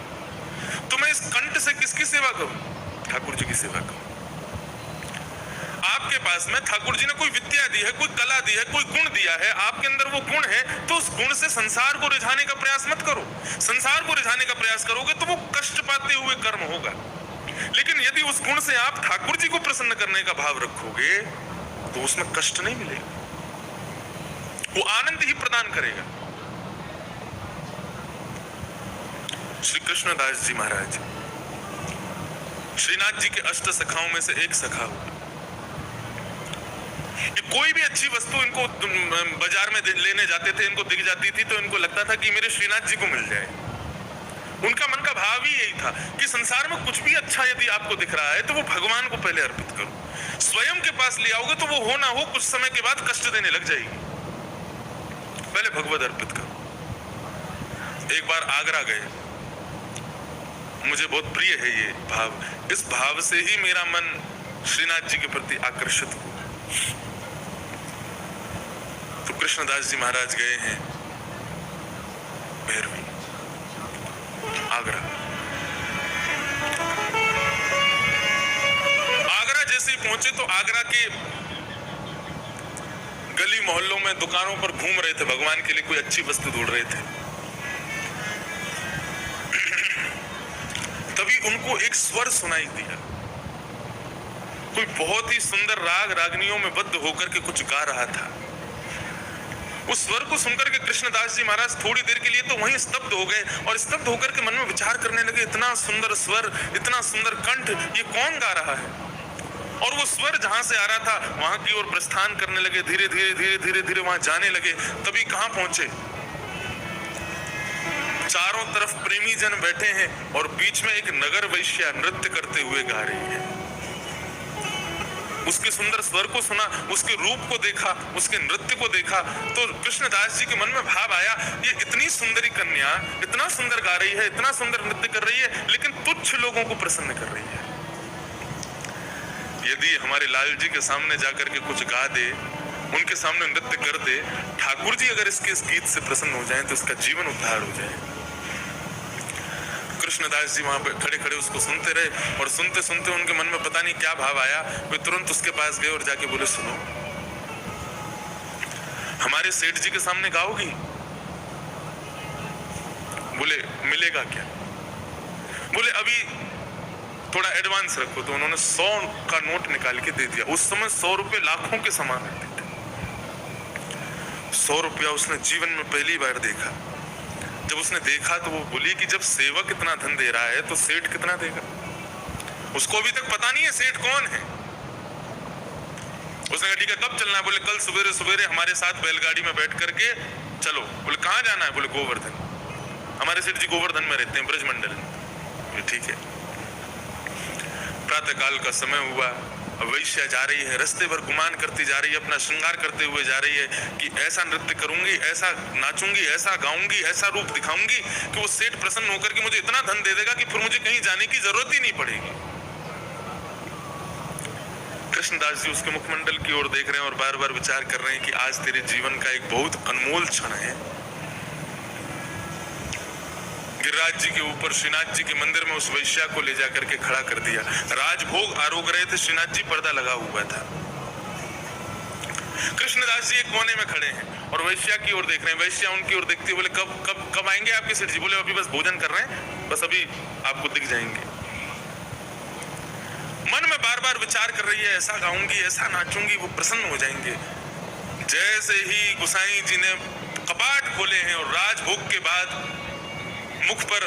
तो मैं इस कंठ से किसकी सेवा करूं? ठाकुर जी की सेवा करूं। आपके पास में ठाकुर जी ने कोई विद्या दी है, कोई कला दी है, कोई गुण दिया है, आपके अंदर वो गुण है, तो उस गुण से संसार को रिझाने का प्रयास मत करो। संसार को रिझाने का प्रयास करोगे तो वो कष्ट पाते हुए कर्म होगा। लेकिन यदि उस गुण से आप ठाकुर जी को प्रसन्न करने का भाव रखोगे तो उसमें कष्ट नहीं मिलेगा, वो आनंद ही प्रदान करेगा। श्री कृष्णदास जी महाराज श्रीनाथ जी के 8 सखाओं में से एक सखा हुए। कोई भी अच्छी वस्तु इनको बाजार में लेने जाते थे, इनको दिख जाती थी तो इनको लगता था कि मेरे श्रीनाथ जी को मिल जाए। उनका मन का भाव ही यही था कि संसार में कुछ भी अच्छा यदि आपको दिख रहा है तो वो भगवान को पहले अर्पित करो। स्वयं के पास ले आओगे तो वो हो ना हो कुछ समय के बाद कष्ट देने लग जाएगी, पहले भगवत अर्पित करो। एक बार आगरा गए, मुझे बहुत प्रिय है ये भाव, इस भाव से ही मेरा मन श्रीनाथ जी के प्रति आकर्षित हुआ। तो कृष्णदास जी महाराज गए हैं भैरवी, आगरा। आगरा जैसे ही पहुंचे तो आगरा के गली मोहल्लों में दुकानों पर घूम रहे थे, भगवान के लिए कोई अच्छी वस्तु ढूंढ रहे थे। तभी उनको एक स्वर सुनाई दिया, कोई बहुत ही सुंदर राग रागनियों में बद्ध होकर के कुछ गा रहा था। उस स्वर को सुनकर के कृष्णदास जी महाराज थोड़ी देर के लिए तो वहीं स्तब्ध हो गए और स्तब्ध होकर के मन में विचार करने लगे, इतना सुंदर स्वर, इतना सुंदर कंठ, ये कौन गा रहा है? और वो स्वर जहां से आ रहा था वहां की ओर प्रस्थान करने लगे, धीरे धीरे धीरे धीरे धीरे वहां जाने लगे। तभी कहां पहुंचे? चारों तरफ प्रेमी जन बैठे हैं और बीच में एक नगर वैश्या नृत्य करते हुए गा रही है। उसके सुंदर स्वर को सुना, उसके रूप को देखा, उसके नृत्य को देखा तो कृष्णदास जी के मन में भाव आया, ये इतनी सुंदरी कन्या इतना सुंदर गा रही है, इतना सुंदर नृत्य कर रही है, लेकिन तुच्छ लोगों को प्रसन्न कर रही है। यदि हमारे लाल जी के सामने जाकर के कुछ गा दे, उनके सामने नृत्य कर दे, ठाकुर जी अगर इसके इस गीत से प्रसन्न हो जाएं तो इसका जीवन उद्धार हो जाए। कृष्णदास जी वहां पे खड़े खड़े उसको सुनते रहे और सुनते सुनते उनके मन में पता नहीं क्या भाव आया, वे तुरंत उसके पास गए और जाके बोले, सुनो, हमारे सेठ जी के सामने गाओगी? बोले मिलेगा क्या? बोले अभी थोड़ा एडवांस रखो। तो उन्होंने 100 का नोट निकाल के दे दिया। उस समय 100 रुपए लाखों के समान रहते थे। 100 रुपया उसने जीवन में पहली बार देखा। जब उसने देखा तो वो बोली कि जब सेवक इतना धन दे रहा है तो सेठ कितना देगा? उसको अभी तक पता नहीं है सेठ कौन है। उसने कहा ठीक है, कब चलना है? बोले कल सवेरे सवेरे हमारे साथ बैलगाड़ी में बैठ करके चलो। बोले कहाँ जाना है? बोले गोवर्धन। हमारे सेठ जी गोवर्धन में रहते हैं, ब्रजमंडल। ठीक है। प्रातः काल का समय हुआ, वैश्या जा रही है, रास्ते भर गुमान करती जा रही है, अपना श्रृंगार करते हुए जा रही है कि ऐसा नृत्य करूंगी, ऐसा नाचूंगी, ऐसा गाऊंगी, ऐसा रूप दिखाऊंगी कि वो सेठ प्रसन्न होकर के मुझे इतना धन दे देगा कि फिर मुझे कहीं जाने की जरूरत ही नहीं पड़ेगी। कृष्णदास जी उसके मुखमंडल की ओर देख रहे हैं और बार बार विचार कर रहे हैं कि आज तेरे जीवन का एक बहुत अनमोल क्षण है। गिरिराज जी के ऊपर श्रीनाथ जी के मंदिर में उस वैश्या को ले जाकर के खड़ा कर दिया। राजभोग आरोग रहे थे, श्रीनाथ जी पर्दा लगा हुआ था। कृष्णदास जी एक कोने में खड़े हैं और वैश्या की ओर देख रहे हैं। वैश्या उनकी ओर देखती है, बोले कब कब कब आएंगे आपके सेठ जी? बोले अभी बस भोजन कर रहे हैं, बस अभी आपको दिख जाएंगे। मन में बार बार विचार कर रही है, ऐसा गाऊंगी, ऐसा नाचूंगी, वो प्रसन्न हो जाएंगे। जैसे ही गोसाई जी ने कपाट खोले हैं और राजभोग के बाद मुख पर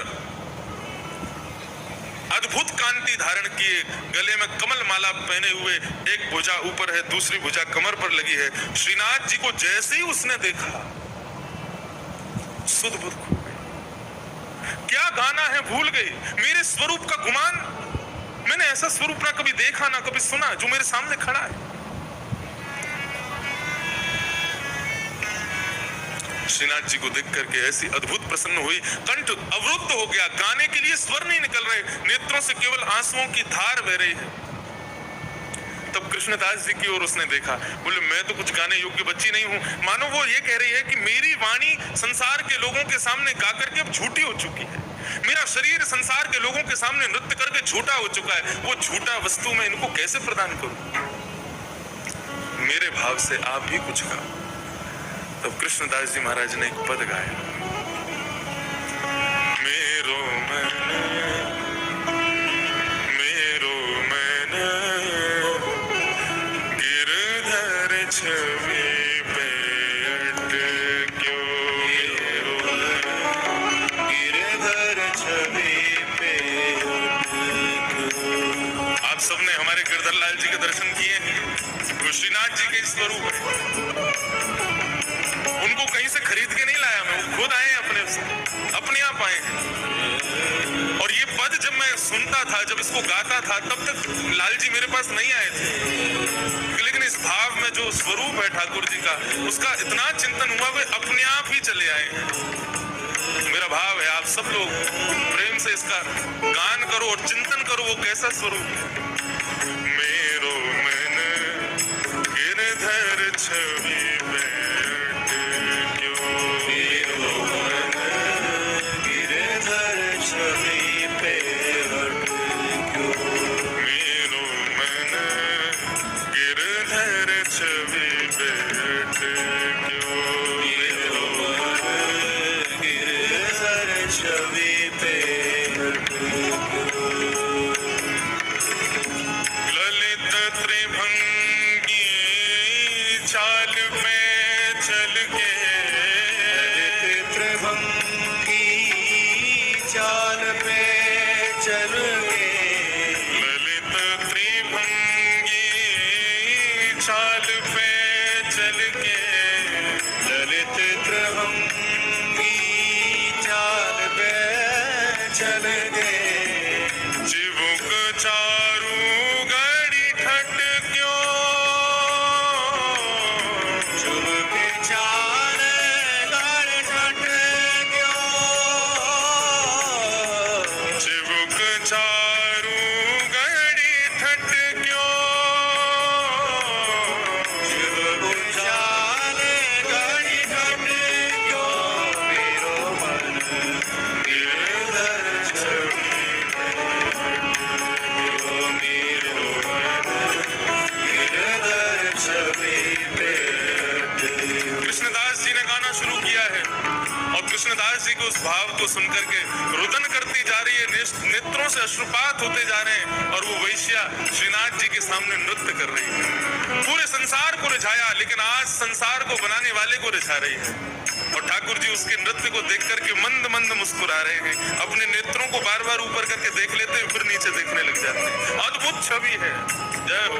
अद्भुत कांति धारण किए, गले में कमल माला पहने हुए, एक भुजा ऊपर है, दूसरी भुजा कमर पर लगी है, श्रीनाथ जी को जैसे ही उसने देखा सुध बुध खो गई। क्या गाना है भूल गई, मेरे स्वरूप का गुमान। मैंने ऐसा स्वरूप ना कभी देखा ना कभी सुना जो मेरे सामने खड़ा है। श्रीनाथ जी को देख करके ऐसी अद्भुत प्रसन्न हुई, कंठ अवरुद्ध हो गया, गाने के लिए स्वर नहीं निकल रहे, नेत्रों से केवल आंसुओं की धार बह रही है। तब कृष्णदास जी की ओर उसने देखा, बोले मैं तो कुछ गाने योग्य बच्ची नहीं हूं। मानो वो ये कह रही है कि मेरी वाणी संसार के लोगों के सामने गा करके अब झूठी हो चुकी है, मेरा शरीर संसार के लोगों के सामने नृत्य करके झूठा हो चुका है, वो झूठा वस्तु मैं इनको कैसे प्रदान करूं? मेरे भाव से आप भी कुछ गाओ। तब कृष्णदास जी महाराज ने एक पद गाया, मेरो मन गिरधर छवि पे अटक्यो, गिरधर छवि पे अटक्यो। आप सबने हमारे गिरधर लाल जी के दर्शन किए हैं, वो श्रीनाथ जी के स्वरूप है। उनको कहीं से खरीद के नहीं लाया मैं, वो खुद आए अपने आप आए। और ये पद जब मैं सुनता था, जब इसको गाता था, तब तक लाल जी मेरे पास नहीं आए थे, लेकिन इस भाव में जो स्वरूप है ठाकुर जी का, उसका इतना चिंतन हुआ, वे अपने आप ही चले आए हैं। मेरा भाव है आप सब लोग प्रेम से इसका गान करो और चिंतन करो, वो कैसा स्वरूप है। मेरो मन गिरधर छवि पे अटक्यो, मेरो मन गिरधर छवि पे अटक्यो, मेरो मन गिरधर छवि पे अटक्यो, मेरो मन गिरधर छवि पे अटक्यो। कृष्णदास जी के उस भाव को सुनकर के रुदन करती जा रही है, नेत्रों से अश्रुपात होते जा रहे हैं, और वो वैश्या श्रीनाथ जी के सामने नृत्य कर रही है। पूरे संसार को रिझाया, लेकिन आज संसार को बनाने वाले को रिझा रही है। और ठाकुर जी उसके नृत्य को देख करके मंद मंद मुस्कुरा रहे हैं, अपने नेत्रों को बार बार ऊपर करके देख लेते हैं, फिर नीचे देखने लग जाते हैं। अद्भुत छवि है। जय हो।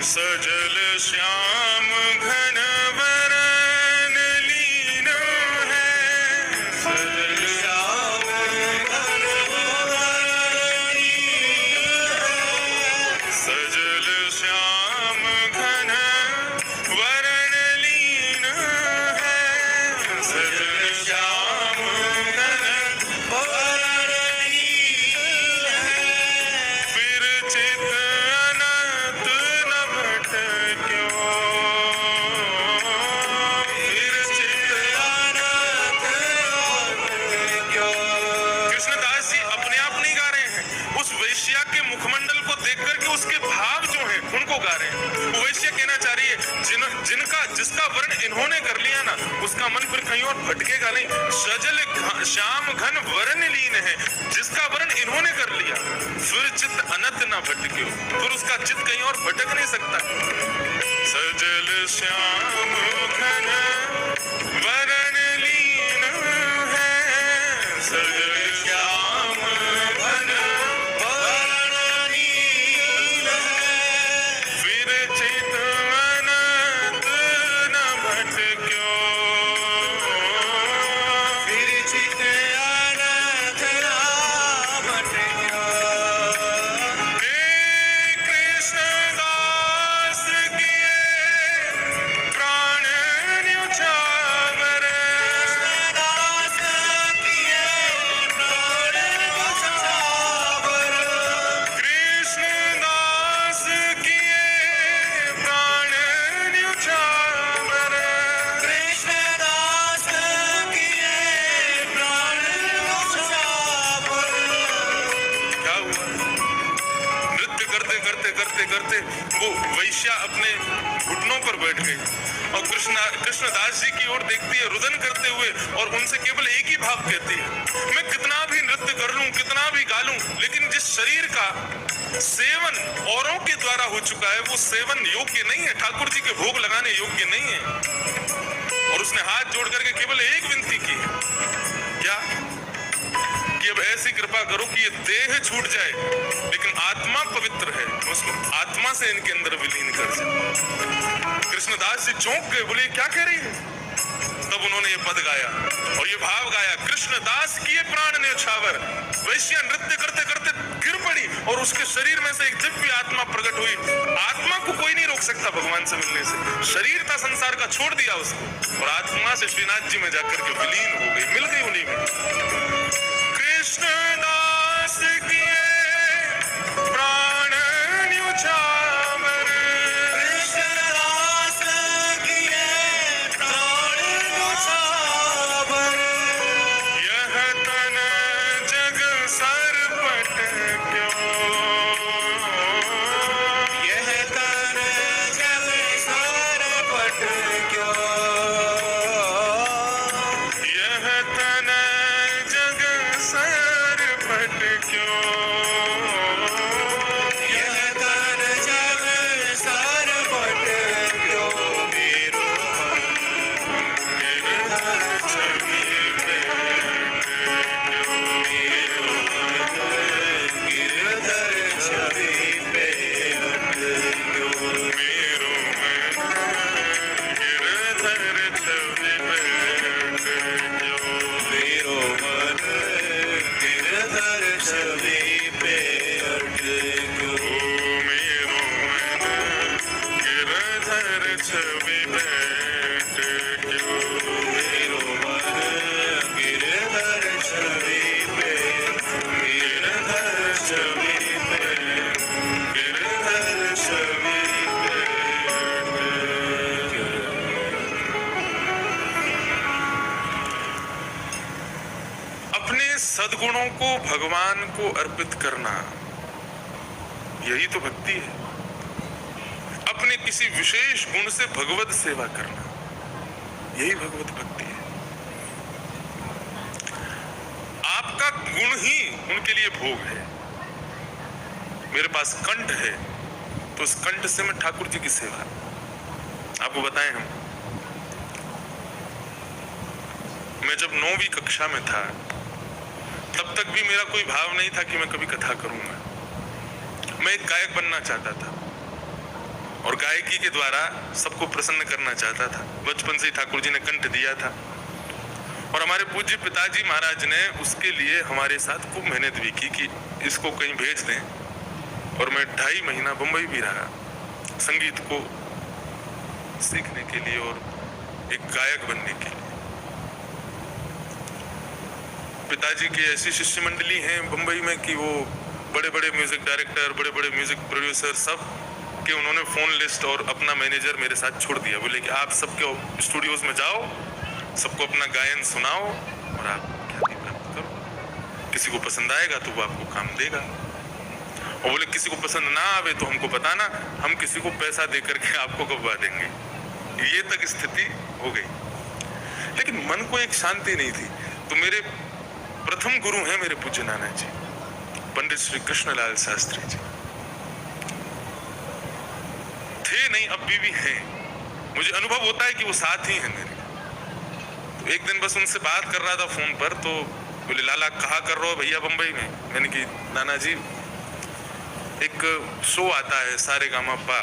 सजल श्याम घन वरन लीन है, सजल श्याम घन वरन लीन है, सजल श्याम घन वरन लीन है, सजल श्याम घन वरन लीन है, फिर चित उसके भाव जो हैं उनको गा रहे हैं। वो वैश्य कहना चाह रही है जिसका वर्ण इन्होंने कर लिया ना, उसका मन फिर कहीं और भटकेगा नहीं। सजल श्याम घन वर्ण लीन है, जिसका वर्ण इन्होंने कर लिया, फिर चित्त अनंत ना भटके, फिर उसका चित्त कहीं और भटक नहीं सकता। सजल श्याम घन वरण लीन है, सजल श्याम घन वरण लीन है, फिर चित अनंत न भटक्यो, फिर चित अनंत न भटक्यो। हे कृष्ण दास किए प्राण न्योछावर, दास किए प्राण न्योछावर, कृष्ण दास किए प्राण न्योछावर, कृष्ण दास किए प्राण न्योछावर। क्या हुआ? नृत्य करते करते करते करते वो वैश्या अपने घुटनों पर बैठ गई और कृष्णदास जी की ओर देखती है रुदन करते हुए, और उनसे केवल एक ही भाव कहती है, मैं कितना भी नृत्य कर लूं, कितना भी गा लूं, लेकिन जिस शरीर का सेवन औरों के द्वारा हो चुका है वो सेवन योग्य नहीं है, ठाकुर जी के भोग लगाने योग्य नहीं है। और उसने हाथ जोड़ करके केवल एक विनती की, क्या कि अब ऐसी कृपा करो कि ये देह छूट जाए, लेकिन आत्मा पवित्र है, उसको आत्मा से इनके अंदर विलीन कर दे। कृष्णदास जी चौंक गए, बोले क्या कह रही है? तब उन्होंने ये पद गाया और ये भाव गाया, कृष्णदास किए प्राण न्योछावर। वैश्या नृत्य करते करते गिर पड़ी और उसके शरीर में से एक दिव्य आत्मा प्रकट हुई। आत्मा को कोई नहीं रोक सकता भगवान से मिलने से, शरीर था संसार का, छोड़ दिया उसको, और आत्मा से श्रीनाथ जी में जाकर के विलीन हो गई, मिल गई उन्हीं में। कृष्णदास किए प्राण न्योछावर, कृष्णदास किए प्राण न्योछावर, यह तन जग सरपट क्यों, यह तन जग सरपट क्यों, यह तन जग सद्गुणों को भगवान को अर्पित करना, यही तो भक्ति है। अपने किसी विशेष गुण से भगवत सेवा करना, यही भगवत भक्ति है। आपका गुण ही उनके लिए भोग है। मेरे पास कंठ है तो उस कंठ से मैं ठाकुर जी की सेवा, आपको बताएं हम, मैं जब 9वीं कक्षा में था तब तक भी मेरा कोई भाव नहीं था कि मैं कभी कथा करूंगा। मैं एक गायक बनना चाहता था और गायकी के द्वारा सबको प्रसन्न करना चाहता था। बचपन से ही ठाकुर जी ने कंठ दिया था और हमारे पूज्य पिताजी महाराज ने उसके लिए हमारे साथ खूब मेहनत भी की कि इसको कहीं भेज दें। और मैं 2.5 महीना बंबई भी रहा संगीत को सीखने के लिए और एक गायक बनने के लिए। पिताजी की ऐसी शिष्य मंडली है बंबई में कि वो बड़े बड़े म्यूजिक डायरेक्टर, बड़े बड़े म्यूजिक प्रोड्यूसर सब के उन्होंने फोन लिस्ट और अपना मैनेजर मेरे साथ छोड़ दिया। बोले कि आप सबके स्टूडियोज में जाओ, सबको अपना गायन सुनाओ और आप ख्याति प्राप्त करो। किसी को पसंद आएगा तो वो आपको काम देगा, और बोले किसी को पसंद ना आवे तो हमको बताना, हम किसी को पैसा दे करके आपको गवा देंगे। ये तक स्थिति हो गई। लेकिन मन को एक शांति नहीं थी। तो मेरे प्रथम गुरु हैं मेरे पूज्य नाना जी, पंडित श्री कृष्णलाल शास्त्री जी। थे नहीं, अब भी हैं। मुझे अनुभव होता है कि वो साथ ही हैं मेरे। तो एक दिन बस उनसे बात कर रहा था फोन पर, तो बोले लाला कहा कर रहे हो भैया बंबई में? मैंने कि नाना जी एक शो आता है सारेगामापा,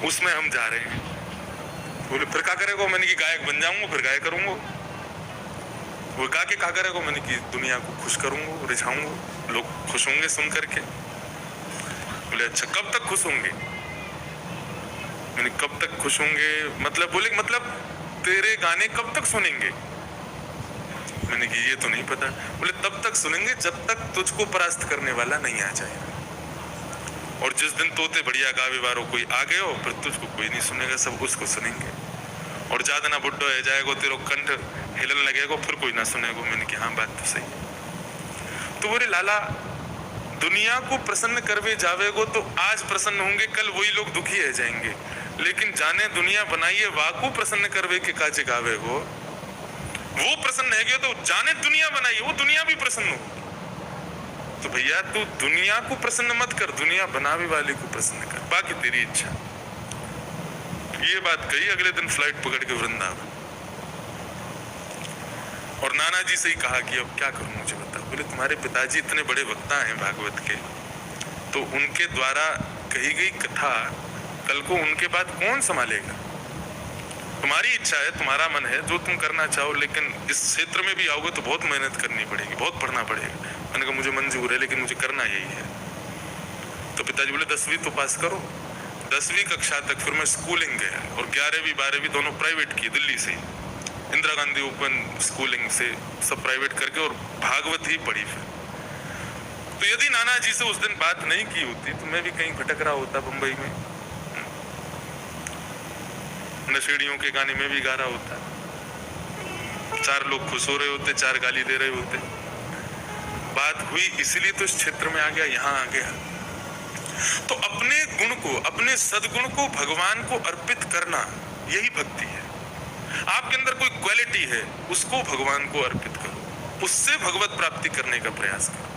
उसमें हम जा रहे हैं। बोले फिर क्या करेगा? मैंने कि गायक बन जाऊंगा, फिर गायक करूंगा। वो गा के क्या करेगा? मैंने कि दुनिया को खुश करूंगा, रिझाऊंगा, लोग खुश होंगे सुन करके। बोले अच्छा कब तक खुश होंगे? मैंने कब तक खुश होंगे मतलब? बोले मतलब तेरे गाने कब तक सुनेंगे? मैंने कि ये तो नहीं पता। बोले तब तक सुनेंगे जब तक तुझको परास्त करने वाला नहीं आ जाएगा, और जिस दिन तोते बढ़िया गावे वारो कोई आ गए हो फिर तुझको कोई नहीं सुनेगा, सब उसको सुनेंगे। और ज्यादा ना बुड्ढो है जाएगा, तेरे कंठ हिलन लगेगा, फिर कोई ना सुनेगा। मैंने कि हाँ बात तो सही है। तो बोले लाला दुनिया को प्रसन्न करवे जावेगो तो आज प्रसन्न होंगे, कल वही लोग दुखी रह जाएंगे। लेकिन जाने दुनिया बनाइए वाको प्रसन्न करवे के काजे गावेगो, वो प्रसन्न है गया तो जाने दुनिया बनाइए वो दुनिया भी प्रसन्न हो। तो भैया तू दुनिया को प्रसन्न मत कर, दुनिया बनावे वाले को प्रसन्न कर, बाकी तेरी इच्छा। ये बात कही, अगले दिन फ्लाइट पकड़ के वृंदावन। और नाना जी से ही कहा कि अब क्या करूं मुझे बता। बोले तुम्हारे पिताजी इतने बड़े वक्ता हैं भागवत के, तो उनके द्वारा कही गई कथा कल को उनके बाद कौन संभालेगा? तुम्हारी इच्छा है, तुम्हारा मन है, जो तुम करना चाहो, लेकिन इस क्षेत्र में भी आओगे तो बहुत मेहनत करनी पड़ेगी, बहुत पढ़ना पड़ेगा। मैंने कहा मुझे मंजूर है, लेकिन मुझे करना यही है। तो पिताजी बोले 10वीं तो पास करो। 10वीं कक्षा तक फिर मैं स्कूलिंग गया और 11वीं 12वीं दोनों प्राइवेट की, दिल्ली से इंदिरा गांधी ओपन स्कूलिंग से सब प्राइवेट करके, और भागवत ही पढ़ी फिर। तो यदि नाना जी से उस दिन बात नहीं की होती तो मैं भी कहीं भटक रहा होता बंबई में, नशेड़ियों के गाने में भी गा रहा होता, 4 लोग खुश हो रहे होते, 4 गाली दे रहे होते। बात हुई इसलिए तो इस क्षेत्र में आ गया, यहाँ आ गया। तो अपने गुण को, अपने सद्गुण को भगवान को अर्पित करना यही भक्ति है। आपके अंदर कोई क्वालिटी है उसको भगवान को अर्पित करो, उससे भगवत प्राप्ति करने का प्रयास करो।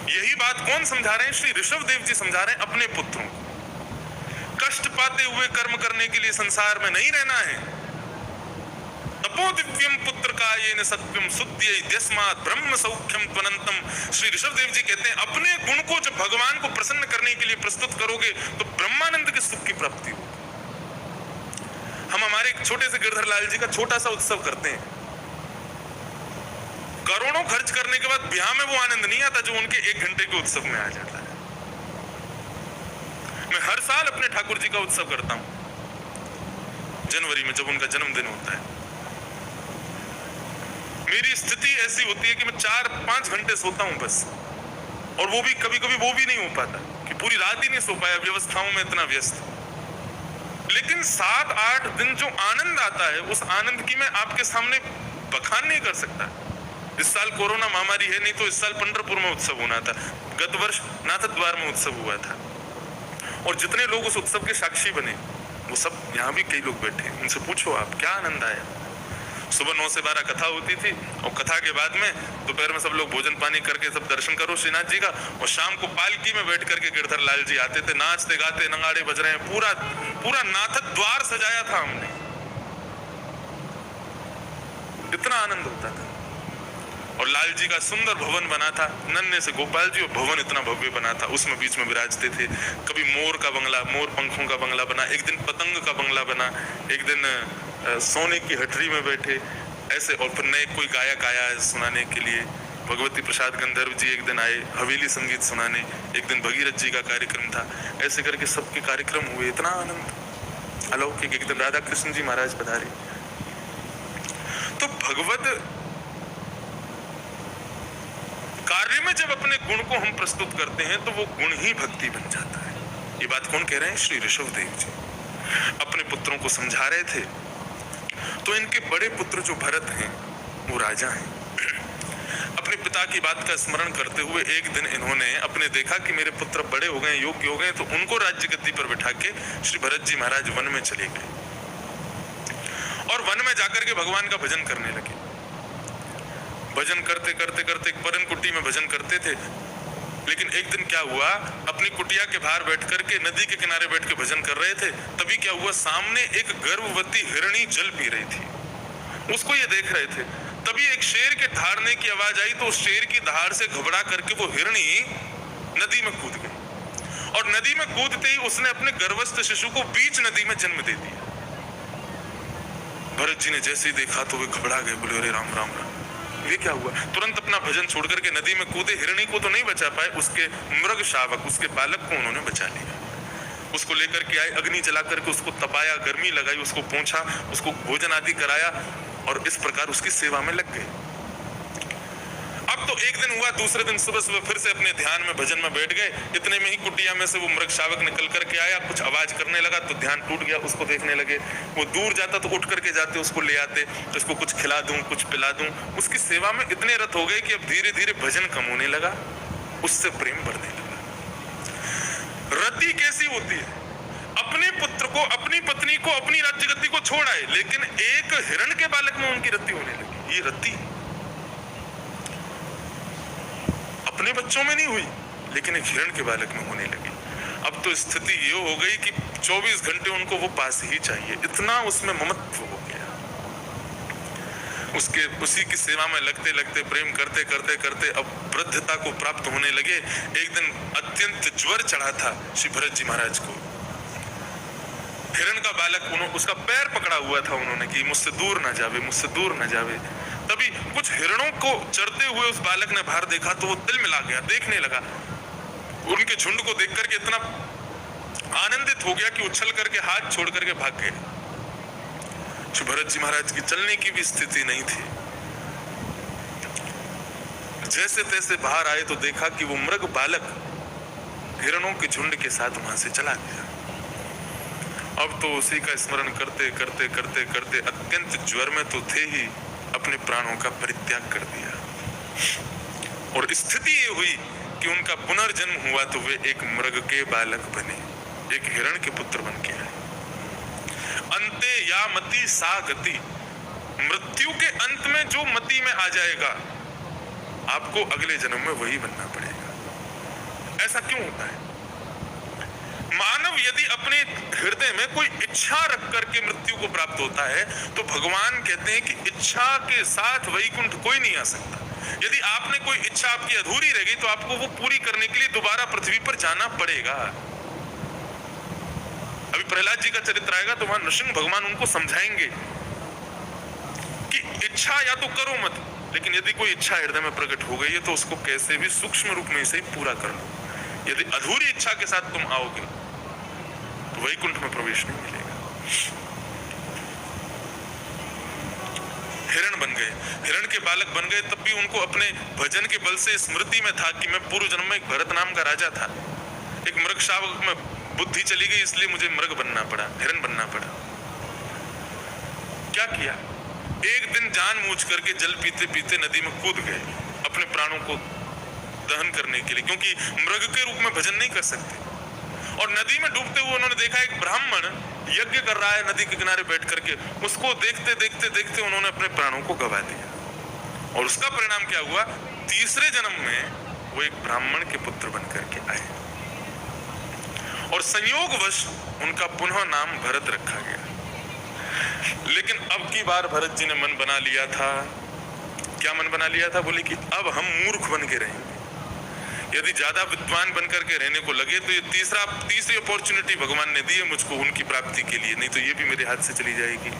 यही बात कौन समझा रहे हैं? श्री ऋषभ देव जी समझा रहे हैं अपने पुत्रों को। कष्ट पाते हुए कर्म करने के लिए संसार में नहीं रहना है। तपो दिव्यम पुत्र का ये न सत्यम सुद्य यस्मात् ब्रह्म सौख्यम त्वनंतम। श्री ऋषभ देव जी कहते हैं अपने गुण को जब भगवान को प्रसन्न करने के लिए प्रस्तुत करोगे तो ब्रह्मानंद के सुख की प्राप्ति होगी। हम हमारे एक छोटे से गिरधर लाल जी का छोटा सा उत्सव करते हैं। करोड़ों खर्च करने के बाद ब्याह में वो आनंद नहीं आता जो उनके 1 घंटे के उत्सव में आ जाता है। मैं हर साल अपने ठाकुर जी का उत्सव करता हूं जनवरी में, जब उनका जन्मदिन होता है। मेरी स्थिति ऐसी होती है कि मैं 4-5 घंटे सोता हूं बस, और वो भी कभी कभी वो भी नहीं हो पाता कि पूरी रात ही नहीं सो पाया, व्यवस्थाओं में इतना व्यस्त। लेकिन 7-8 दिन जो आनंद आता है उस आनंद की मैं आपके सामने बखान नहीं कर सकता। इस साल कोरोना महामारी है, नहीं तो इस साल पंढरपुर में उत्सव होना था, गत वर्ष नाथ द्वार में उत्सव हुआ था, और जितने लोग उस उत्सव के साक्षी बने वो सब यहाँ भी कई लोग बैठे, उनसे पूछो आप क्या आनंद आया। सुबह 9 से 12 कथा होती थी, और कथा के बाद में दोपहर में सब लोग भोजन पानी करके सब दर्शन करो श्रीनाथ जी का, और शाम को पालकी में बैठ करके गिरधर लाल जी आते थे, नाचते गाते नगाड़े बज रहे हैं, पूरा पूरा नाथ द्वार सजाया था हमने, इतना आनंद होता था। और लाल जी का सुंदर भवन बना था, नन्हे से गोपाल जी, और भवन इतना भव्य बना था, उसमें बीच में विराजते थे। कभी मोर का बंगला, मोर पंखों का बंगला बना, एक दिन पतंग का बंगला बना, एक दिन सोने की हटरी में बैठे ऐसे, और फिर नए कोई गायक आया है सुनाने के लिए, भगवती प्रसाद गंधर्व जी एक दिन आए हवेली संगीत सुनाने, एक दिन भगीरथ जी का कार्यक्रम था, ऐसे करके सबके कार्यक्रम हुए, इतना आनंद अलौकिक। एक दिन राधा कृष्ण जी महाराज पधारे। तो भगवत कार्य में जब अपने गुण को हम प्रस्तुत करते हैं तो वो गुण ही भक्ति बन जाता है। ये बात कौन कह रहे हैं? श्री ऋषभदेव जी अपने पुत्रों को समझा रहे थे। तो इनके बड़े पुत्र जो भरत हैं वो राजा हैं। अपने पिता की बात का स्मरण करते हुए एक दिन इन्होंने अपने देखा कि मेरे पुत्र बड़े हो गए, योग्य हो गए, तो उनको राज्य गद्दी पर बिठा के श्री भरत जी महाराज वन में चले गए, और वन में जाकर के भगवान का भजन करने लगे। भजन करते करते करते एक परन कुटी में भजन करते थे, लेकिन एक दिन क्या हुआ, अपनी कुटिया के बाहर बैठ करके नदी के किनारे बैठ के भजन कर रहे थे, तभी क्या हुआ, सामने एक गर्भवती हिरणी जल पी रही थी, उसको ये देख रहे थे। तभी एक शेर के दहाड़ने की आवाज आई, तो उस शेर की दहाड़ से घबरा करके वो हिरणी नदी में कूद गई, और नदी में कूदते ही उसने अपने गर्भस्थ शिशु को बीच नदी में जन्म दे दिया। भरत जी ने जैसे ही देखा तो वे घबरा गए, बोले अरे राम राम राम, ये क्या हुआ। तुरंत अपना भजन छोड़ करके नदी में कूदे, हिरणी को तो नहीं बचा पाए, उसके मृग शावक, उसके बालक को उन्होंने बचा लिया। उसको लेकर के आए, अग्नि जला करके उसको तपाया, गर्मी लगाई, उसको पोंछा, उसको भोजन आदि कराया, और इस प्रकार उसकी सेवा में लग गए। अब तो एक दिन हुआ, दूसरे दिन सुबह सुबह फिर से अपने ध्यान में भजन में बैठ गए। इतने में ही कुटिया में से वो मृग शावक निकल करके आया, कुछ आवाज करने लगा, तो ध्यान टूट गया, उसको देखने लगे। वो दूर जाता तो उठ करके जाते, उसको ले आते, तो उसको कुछ खिला दूं, कुछ पिला दूं। उसकी सेवा में इतने रत हो गए कि अब धीरे धीरे भजन कम होने लगा, उससे प्रेम बढ़ने लगा। रति कैसी होती है, अपने पुत्र को, अपनी पत्नी को, अपनी राज्य गद्दी को छोड़ आए, लेकिन एक हिरण के बालक में उनकी रति होने लगी। ये रति अपने बच्चों में नहीं हुई, लेकिन एक हिरण के बालक में होने लगी। अब तो स्थिति ये हो गई कि 24 घंटे उनको वो पास ही चाहिए, इतना उसमें ममत्व हो गया। उसके उसी की सेवा में लगते लगते, प्रेम करते करते करते अब वृद्धता को प्राप्त होने लगे। एक दिन अत्यंत ज्वर चढ़ा था श्री भरत जी महाराज को। हिरण का बालक, उसका पैर पकड़ा हुआ था उन्होंने कि मुझसे दूर ना जावे, मुझसे दूर ना जावे। तभी कुछ हिरणों को चरते हुए उस बालक ने बाहर देखा, तो वो दिल मिला गया, देखने लगा। उनके झुंड को देख करके इतना आनंदित हो गया कि उछल करके हाथ छोड़ करके भाग गए। श्री भरत जी महाराज की चलने की भी स्थिति नहीं थी। जैसे तैसे बाहर आए तो देखा कि वो मृग बालक हिरणों के झुंड के साथ वहां से चला गया। अब तो उसी का स्मरण करते करते करते करते अत्यंत ज्वर में तो थे ही, अपने प्राणों का परित्याग कर दिया। और स्थिति ये हुई कि उनका पुनर्जन्म हुआ तो वे एक मृग के बालक बने, एक हिरण के पुत्र बन के आए। अंते या मति सा गति, मृत्यु के अंत में जो मति में आ जाएगा, आपको अगले जन्म में वही बनना पड़ेगा। ऐसा क्यों होता है? मानव यदि अपने हृदय में कोई इच्छा रख करके मृत्यु को प्राप्त होता है, तो भगवान कहते हैं कि इच्छा के साथ वैकुंठ कोई नहीं आ सकता। यदि आपने कोई इच्छा आपकी अधूरी रह गई, तो आपको वो पूरी करने के लिए दोबारा पृथ्वी पर जाना पड़ेगा। अभी प्रहलाद जी का चरित्र आएगा तो वहां नृसिंह भगवान उनको समझाएंगे कि इच्छा या तो करो मत, लेकिन यदि कोई इच्छा हृदय में प्रकट हो गई है तो उसको कैसे भी सूक्ष्म रूप में से ही पूरा कर लो। यदि अधूरी इच्छा के साथ तुम आओगे तो वैकुंठ में प्रवेश नहीं मिलेगा। हिरण बन गए, हिरण के बालक बन गए, तब भी उनको अपने भजन के बल से स्मृति में था कि मैं पूर्व जन्म में एक भरत नाम का राजा था, एक मृग शावक में बुद्धि चली गई, इसलिए मुझे मृग बनना पड़ा, हिरण बनना पड़ा। क्या किया? एक दिन जानबूझ करके जल पीते पीते नदी में कूद गए अपने प्राणों को दहन करने के लिए, क्योंकि मृग के रूप में भजन नहीं कर सकते। और नदी में डूबते हुए उन्होंने देखा एक ब्राह्मण यज्ञ कर रहा है नदी के किनारे बैठ करके। उसको देखते देखते देखते उन्होंने अपने प्राणों को गंवा दिया। और उसका परिणाम क्या हुआ? तीसरे जन्म में वो एक ब्राह्मण के पुत्र बन करके आए और संयोगवश उनका पुनः नाम भरत रखा गया। लेकिन अब की बार भरत जी ने मन बना लिया था। क्या मन बना लिया था? बोले कि अब हम मूर्ख बन के रहेंगे। यदि ज्यादा विद्वान बनकर के रहने को लगे तो ये तीसरी अपॉर्चुनिटी भगवान ने दी है मुझको उनकी प्राप्ति के लिए, नहीं तो ये भी मेरे हाथ से चली जाएगी।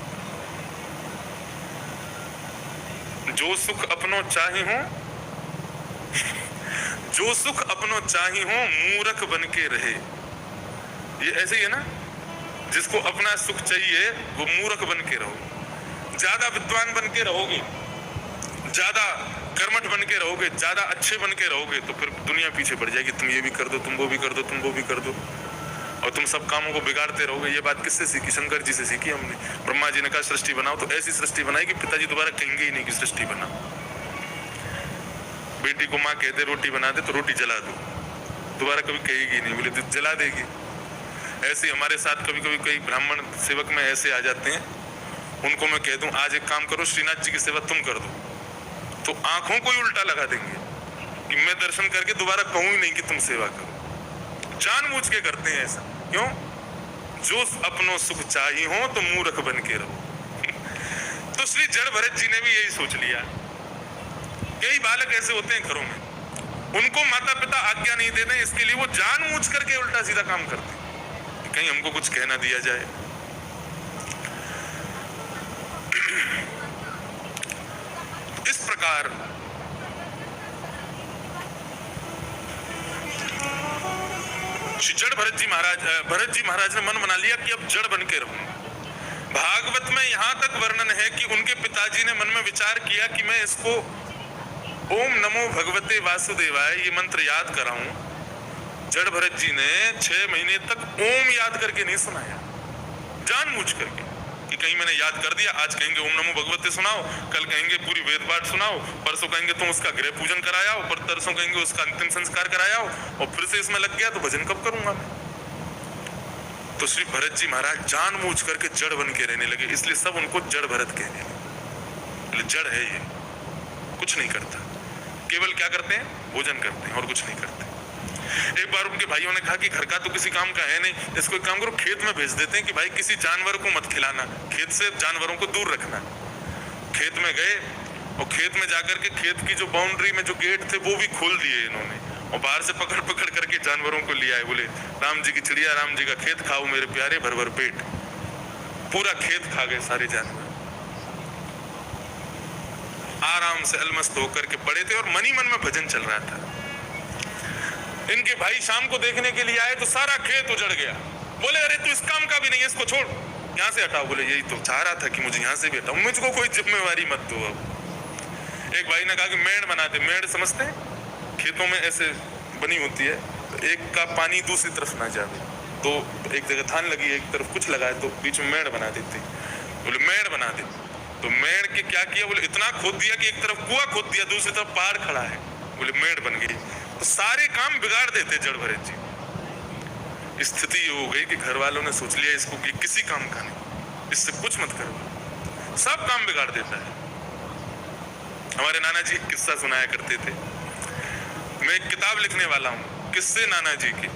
जो सुख अपनो चाहे हो जो सुख अपनो चाहे हो मूर्ख बन के रहे। ये ऐसे ही है ना, जिसको अपना सुख चाहिए वो मूर्ख बन के रहो। ज्यादा विद्वान बन के रहोगे, ज्यादा कर्मठ बन के रहोगे, ज्यादा अच्छे बन के रहोगे तो फिर दुनिया पीछे बढ़ जाएगी। तुम ये भी कर दो, तुम वो भी कर दो, तुम वो भी कर दो, और तुम सब कामों को बिगाड़ते रहोगे। ये बात किससे सीखी? शंकर जी से सीखी हमने। ब्रह्मा जी ने कहा सृष्टि बनाओ, तो ऐसी सृष्टि बनाई कि पिताजी दोबारा कहेंगे ही नहीं कि सृष्टि बनाओ। बेटी को माँ कह दे रोटी बना दे तो रोटी जला दो, दोबारा कभी कहेगी नहीं, बोले तो जला देगी। ऐसे हमारे साथ कभी कभी कई ब्राह्मण सेवक में ऐसे आ जाते हैं, उनको मैं कह दूं आज एक काम करो, श्रीनाथ जी की सेवा तुम कर दो, तो आंखों को ही उल्टा लगा देंगे कि मैं दर्शन करके दोबारा कहूं ही नहीं कि तुम सेवा करो। जानबूझ के करते हैं ऐसा। क्यों? जो अपनो सुख चाहिए हो तो मूर्ख बन के रहो। तो श्री जड़ भरत जी ने भी यही सोच लिया। कई बालक ऐसे होते हैं घरों में, उनको माता पिता आज्ञा नहीं देते, इसके लिए वो जानबूझ करके उल्टा सीधा काम करते हैं, कहीं हमको कुछ कहना दिया जाए। इस प्रकार श्री जड़ भरत जी महाराज ने मन बना लिया कि अब जड़ बन के रहूं। भागवत में यहां तक वर्णन है कि उनके पिताजी ने मन में विचार किया कि मैं इसको ओम नमो भगवते वासुदेवाय ये मंत्र याद कराऊं। जड़ भरत जी ने 6 महीने तक ओम याद करके नहीं सुनाया, जानबूझ करके कि कहीं मैंने याद कर दिया, आज कहेंगे ओम नमो भगवते सुनाओ, कल कहेंगे पूरी वेद पाठ सुनाओ, परसों कहेंगे तुम उसका गृह पूजन कराया हो, पर तरसों कहेंगे उसका अंतिम संस्कार कराया हो, और फिर से इसमें लग गया तो भजन कब करूंगा मैं? तो श्री भरत जी महाराज जानबूझ करके जड़ बन के रहने लगे, इसलिए सब उनको जड़ भरत कहने लगे। जड़ है ये, कुछ नहीं करता, केवल क्या करते हैं? भोजन करते हैं और कुछ नहीं करते। एक बार उनके भाइयों ने कहा कि घर का तो किसी काम का है नहीं, इसको एक काम करो खेत में भेज देते हैं कि भाई किसी जानवर को मत खिलाना, खेत से जानवरों को दूर रखना। खेत में गए और खेत में जाकर के खेत की जो बाउंड्री में जो गेट थे वो भी खोल दिए इन्होंने, और बाहर से पकड़ पकड़ करके जानवरों को ले आए। बोले राम जी की चिड़िया, राम जी का खेत खाओ मेरे प्यारे, भर भर पेट। पूरा खेत खा गए सारे जानवर। आराम से अलमस्त होकर के पड़े थे और मन ही मन में भजन चल रहा था। इनके भाई शाम को देखने के लिए आए तो सारा खेत उजड़ गया। बोले अरे तू इस काम का भी नहीं है, इसको छोड़, यहाँ से हटाओ। बोले यही तो चाह रहा था कि मुझे यहाँ से भी हटाओ, मुझको कोई जिम्मेवारी मत दो। अब एक भाई ने कहा कि मेड़ बना दे। मेड़ समझते हैं? खेतों में ऐसे बनी होती है, तो एक का पानी दूसरी तरफ ना जाए, तो एक जगह धान लगी एक तरफ कुछ लगा है तो बीच में मेड़ बना देते। बोले मेड़ बना दे। तो मेड़ के क्या किया? बोले इतना खोद दिया कि एक तरफ कुआं खोद दिया, दूसरी तरफ पहाड़ खड़ा है। बोले मेड़ बन गई। तो सारे काम बिगाड़ देते जड़ भरत जी। स्थिति ये हो गई कि घर वालों ने सोच लिया इसको कि किसी काम का नहीं, इससे कुछ मत करो, सब काम बिगाड़ देता है। हमारे नाना जी किस्सा सुनाया करते थे। मैं एक किताब लिखने वाला हूँ, किस्से नाना जी के।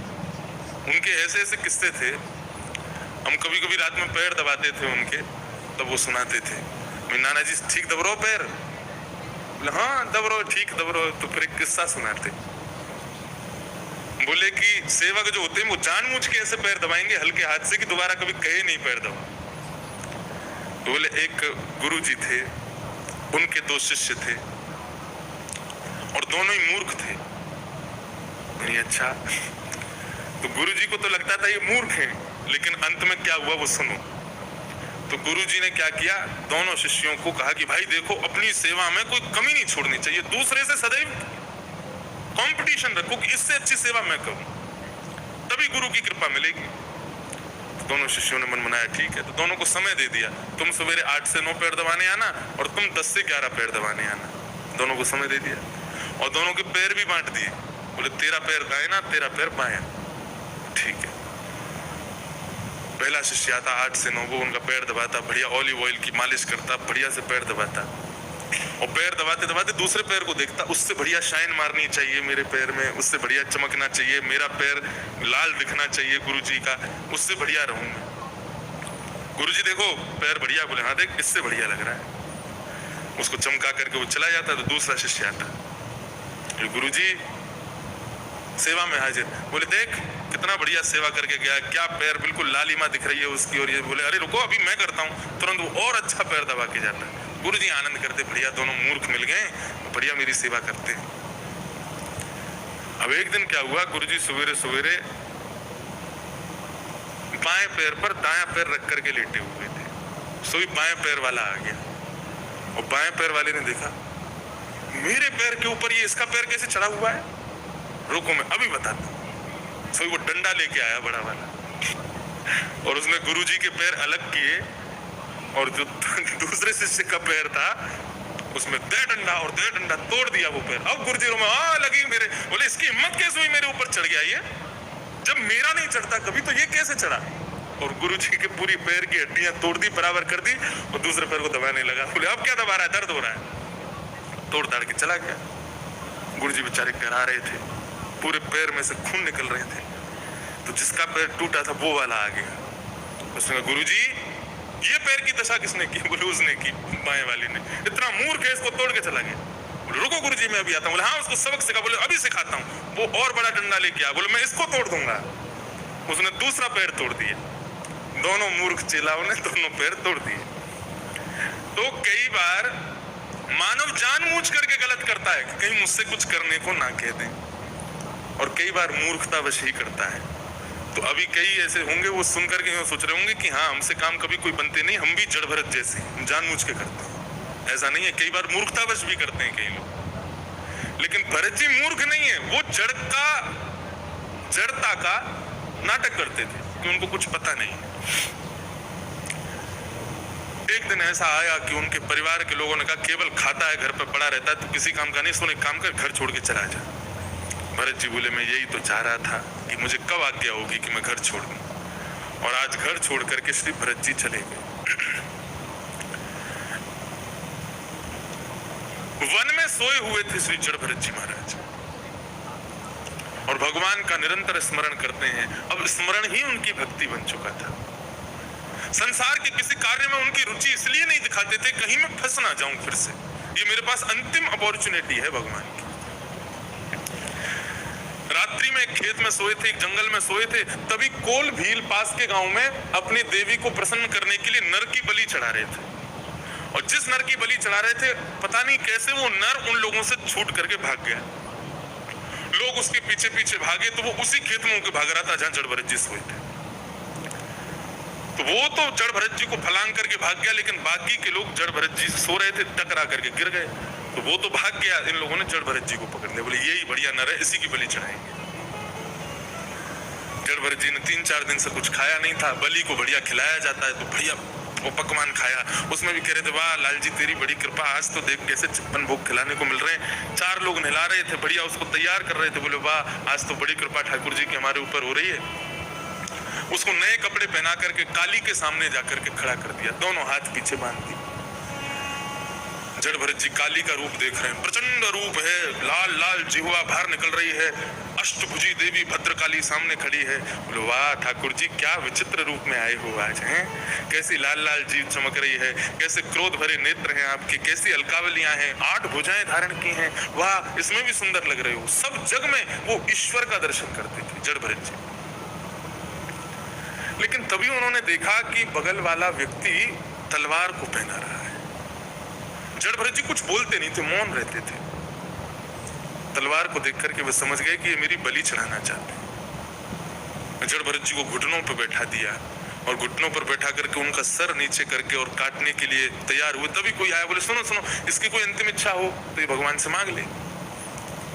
उनके ऐसे ऐसे किस्से थे, हम कभी कभी रात में पैर दबाते थे उनके, तब वो सुनाते थे। मैं नाना जी ठीक दब रहो पैर? हाँ दब रहो, ठीक दब रहो। तो फिर एक किस्सा सुनाते। बोले कि सेवक जो होते हैं वो जानबूझ के ऐसे पैर दबाएंगे हल्के हाथ से कि दोबारा कभी कहे नहीं पैर दबा। तो बोले एक गुरु जी थे, उनके 2 शिष्य थे और दोनों ही मूर्ख थे। नहीं अच्छा, तो गुरु जी को तो लगता था ये मूर्ख हैं, लेकिन अंत में क्या हुआ वो सुनो। तो गुरु जी ने क्या किया, दोनों शिष्यों को कहा कि भाई देखो अपनी सेवा में कोई कमी नहीं छोड़नी चाहिए, दूसरे से सदैव कंपटीशन रखो कि इससे अच्छी सेवा मैं करूं, तभी गुरु की कृपा मिलेगी। दोनों शिष्यों ने मन मनाया ठीक है, तो दोनों को समय दे दिया, तुम सवेरे 8 से 9 पैर दबाने आना और तुम 10 से 11 पैर दबाने आना। दोनों को समय दे दिया और दोनों के पैर भी बांट दिए। बोले तेरा पैर दाहिना, तेरा पैर बायां। ठीक है। पहला शिष्य आता 8 से 9, वो उनका पैर दबाता, बढ़िया ऑलिव ऑयल की मालिश करता, बढ़िया से पैर दबाता, और पैर दबाते दबाते दूसरे पैर को देखता, उससे बढ़िया शाइन मारनी चाहिए मेरे पैर में, उससे बढ़िया चमकना चाहिए, मेरा पैर लाल दिखना चाहिए गुरुजी का, उससे बढ़िया रहूं मैं। गुरुजी देखो पैर बढ़िया, बोले हाँ देख इससे बढ़िया लग रहा है। उसको चमका करके वो चला जाता, तो दूसरा शिष्य आता, गुरुजी सेवा में हाजिर। बोले देख कितना बढ़िया सेवा करके गया, क्या पैर बिल्कुल लालिमा दिख रही है उसकी। और ये बोले अरे रुको अभी मैं करता हूँ, तुरंत वो और अच्छा पैर दबा के जाता है। गुरुजी आनंद करते, बढ़िया दोनों मूर्ख मिल गए, बढ़िया मेरी सेवा करते हैं। अब एक दिन क्या हुआ, गुरुजी सवेरे सवेरे बाएं पैर पर दायां पैर रख करके लेटे हुए थे, सोई बाएं पैर वाला आ गया, और बाएं पैर वाले ने देखा मेरे पैर के ऊपर ये इसका पैर कैसे चढ़ा हुआ है, रुको मैं अभी बताता हूं। सोई वो डंडा लेके आया बड़ा वाला, और उसने गुरुजी के पैर अलग किए, और जो दूसरे शिष्य का पैर था उसमें दे डंडा और दे डंडा तोड़ दिया वो पैर। अब गुरुजी रो में लगी मेरे, बोले इसकी हिम्मत कैसे हुई मेरे ऊपर चढ़ गया ये, जब मेरा नहीं चढ़ता कभी तो ये कैसे चढ़ा। और गुरुजी के पूरी पैर की हड्डियां तोड़ दी, बराबर कर दी, और दूसरे पैर को दबाने लगा। बोले अब क्या दबा रहा है, दर्द हो रहा है। तोड़ ताड़ के चला गया। गुरुजी बेचारे करा रहे थे, पूरे पैर में से खून निकल रहे थे, तो जिसका पैर टूटा था वो वाला आ गया। उसने कहा गुरुजी ये पैर की दशा किसने की। बोले उसने की, बाएं वाले ने। इतना मूर्ख है, इसको तोड़ के चला गया। बोले रुको गुरुजी मैं अभी आता हूँ। बोले हाँ उसको सबक सिखा। बोले अभी सिखाता हूँ। वो और बड़ा डंडा लेके आया, बोले मैं इसको तोड़ दूंगा। उसने दूसरा पैर तोड़ दिया। दोनों मूर्ख चेलाओं ने दोनों पैर तोड़ दिए। तो कई बार मानव जानबूझ करके गलत करता है कि कहीं मुझसे कुछ करने को ना कह दें, और कई बार मूर्खतावश ही करता है। तो अभी कई ऐसे होंगे वो सुन करके सोच रहे होंगे कि हाँ हमसे काम कभी कोई बनते नहीं, हम भी जड़ भरत जैसे जानबूझ के करते हैं। ऐसा नहीं है, कई बार मूर्खतावश भी करते हैं कई लोग, लेकिन भरत जी मूर्ख नहीं है, वो जड़ता का नाटक करते थे कि उनको कुछ पता नहीं। एक दिन ऐसा आया कि उनके परिवार के लोगों ने कहा केवल खाता है, घर पर पड़ा रहता है, तो किसी काम का नहीं, सुने काम कर घर छोड़ के चला जा। भरत जी बोले मैं यही तो चाह रहा था कि मुझे कब आज्ञा होगी कि मैं घर छोड़ दूं, और आज घर छोड़ करके श्री भरत जी चले गए। वन में सोए हुए थे श्री जड़ भरत जी महाराज, और भगवान का निरंतर स्मरण करते हैं। अब स्मरण ही उनकी भक्ति बन चुका था। संसार के किसी कार्य में उनकी रुचि इसलिए नहीं दिखाते थे कहीं मैं फंस ना जाऊं फिर से, ये मेरे पास अंतिम अपॉर्चुनिटी है भगवान की। रात्रि में एक खेत में सोए थे, एक जंगल में सोए थे, तभी कोल भील पास के गांव में अपनी देवी को प्रसन्न करने के लिए नर की बलि चढ़ा रहे थे, और जिस नर की बलि चढ़ा रहे थे पता नहीं कैसे वो नर उन लोगों से छूट करके भाग गया। लोग उसके पीछे पीछे भागे तो वो उसी खेत में होकर भाग रहा था जहां जड़ भरत जी सोए थे। तो वो तो जड़ भरत जी को फलांग करके भाग गया, लेकिन बाकी के लोग जड़ भरत जी सो रहे थे, टकरा करके गिर गए, तो वो तो भाग गया। इन लोगों ने जड़ भरत जी को पकड़ लिया, बोले यही बढ़िया नर है, इसी की बलि चढ़ाएंगे। जड़ भरत जी ने 3-4 दिन से कुछ खाया नहीं था, बलि को बढ़िया खिलाया जाता है तो बढ़िया वो पकवान खाया। उसमें भी कह रहे थे वाह लाल जी तेरी बड़ी कृपा, आज तो देख कैसे 56 भोग खिलाने को मिल रहे हैं। 4 लोग नहला रहे थे, बढ़िया उसको तैयार कर रहे थे, बोले वाह आज तो बड़ी कृपा ठाकुर जी की हमारे ऊपर हो रही है। उसको नए कपड़े पहना करके काली के सामने जाकर के खड़ा कर दिया, दोनों हाथ पीछे बांध दिए। जड़ भरत जी काली का रूप देख रहे हैं, प्रचंड रूप है, लाल लाल जिह्वा बाहर निकल रही है, अष्टभुजी देवी भद्रकाली सामने खड़ी है। बोलो वाह ठाकुर जी क्या विचित्र रूप में आए हो आज हैं, कैसी लाल लाल जीभ चमक रही है, कैसे क्रोध भरे नेत्र हैं आपके, कैसी अलकावलियां हैं, 8 भुजाएं धारण की हैं, वाह इसमें भी सुंदर लग रहे हो। सब जग में वो ईश्वर का दर्शन करते थे जड़ भरत जी। लेकिन तभी उन्होंने देखा कि बगल वाला व्यक्ति तलवार को पहना रहा है। जड़ भरत जी कुछ बोलते नहीं थे, मौन रहते थे। तलवार को देख करके वे समझ गए कि ये मेरी बलि चढ़ाना चाहते हैं। जड़ भरत जी को घुटनों पर बैठा दिया, और घुटनों पर बैठा करके उनका सर नीचे करके और काटने के लिए तैयार हुए। तभी कोई आया, बोले सुनो सुनो, इसकी कोई अंतिम इच्छा हो तो ये भगवान से मांग ले,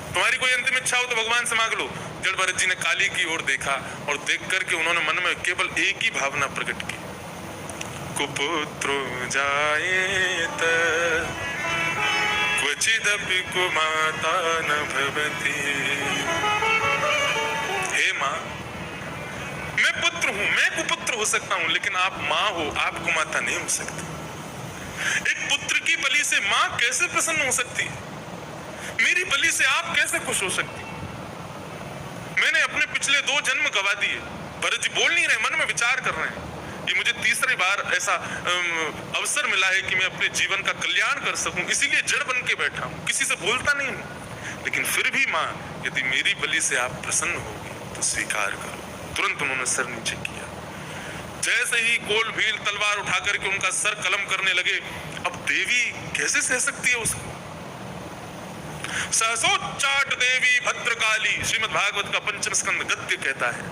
तुम्हारी कोई अंतिम इच्छा हो तो भगवान से मांग लो। जड़ भरत जी ने काली की ओर देखा और देख करके उन्होंने मन में केवल एक ही भावना प्रकट की, कुपुत्रो जायेत क्वचिदपि कुमाता न भवति। हे माँ, मैं पुत्र हूं, मैं कुपुत्र हो सकता हूं, लेकिन आप माँ हो, आप कुमाता नहीं हो सकती। एक पुत्र की बलि से माँ कैसे प्रसन्न हो सकती है? मेरी बलि से आप कैसे खुश हो सकती? मैंने अपने पिछले 2 जन्म गवा दिए। भरत जी बोल नहीं रहे, मन में विचार कर रहे हैं। ये मुझे तीसरी बार ऐसा अवसर मिला है कि मैं अपने जीवन का कल्याण कर सकूं, इसीलिए जड़ बन के बैठा हूं, किसी से बोलता नहीं हूं। लेकिन फिर भी माँ, यदि मेरी बलि से आप प्रसन्न होगी तो स्वीकार करो। तुरंत उन्होंने सर नीचे किया। जैसे ही कोल भील तलवार उठा करके उनका सर कलम करने लगे, अब देवी कैसे सह सकती है उसको? सहसोच्चाट देवी भद्रकाली, श्रीमद् भागवत का 5वां स्कंद गद्य कहता है,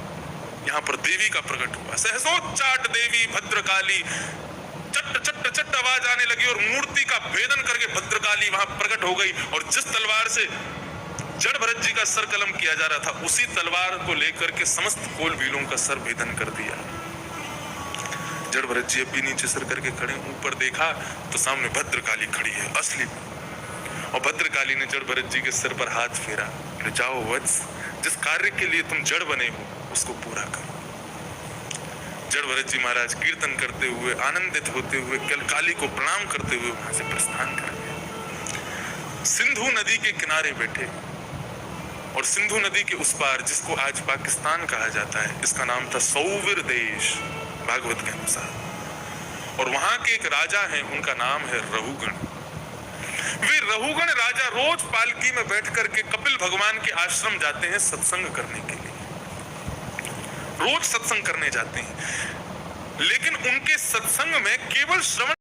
यहाँ पर देवी का प्रकट हुआ। सहसोच्चाट देवी भद्रकाली, चट चट चट आवाज आने लगी और मूर्ति का भेदन करके भद्रकाली वहां प्रकट हो गई। और जिस तलवार से जड़ भरत जी का सर कलम किया जा रहा था, उसी तलवार को लेकर के समस्त कोल भीलों का सर भेदन कर दिया। जड़ भरत जी अभी नीचे सर करके खड़े, ऊपर देखा तो सामने भद्रकाली खड़ी है असली। और भद्रकाली ने जड़ भरत जी के सिर पर हाथ फेरा, जाओ वत्स, जिस कार्य के लिए तुम जड़ बने हो उसको पूरा करो। जड़ भरत जी महाराज कीर्तन करते हुए, आनंदित होते हुए, काली को प्रणाम करते हुए वहां से प्रस्थान कर गए। सिंधु नदी के किनारे बैठे, और सिंधु नदी के उस पार, जिसको आज पाकिस्तान कहा जाता है, इसका नाम था सौवीर देश भागवत के अनुसार। और वहां के एक राजा हैं, उनका नाम है रहुगण। वे रहुगण राजा रोज पालकी में बैठ करके कपिल भगवान के आश्रम जाते हैं सत्संग करने के लिए, रोज सत्संग करने जाते हैं। लेकिन उनके सत्संग में केवल श्रवण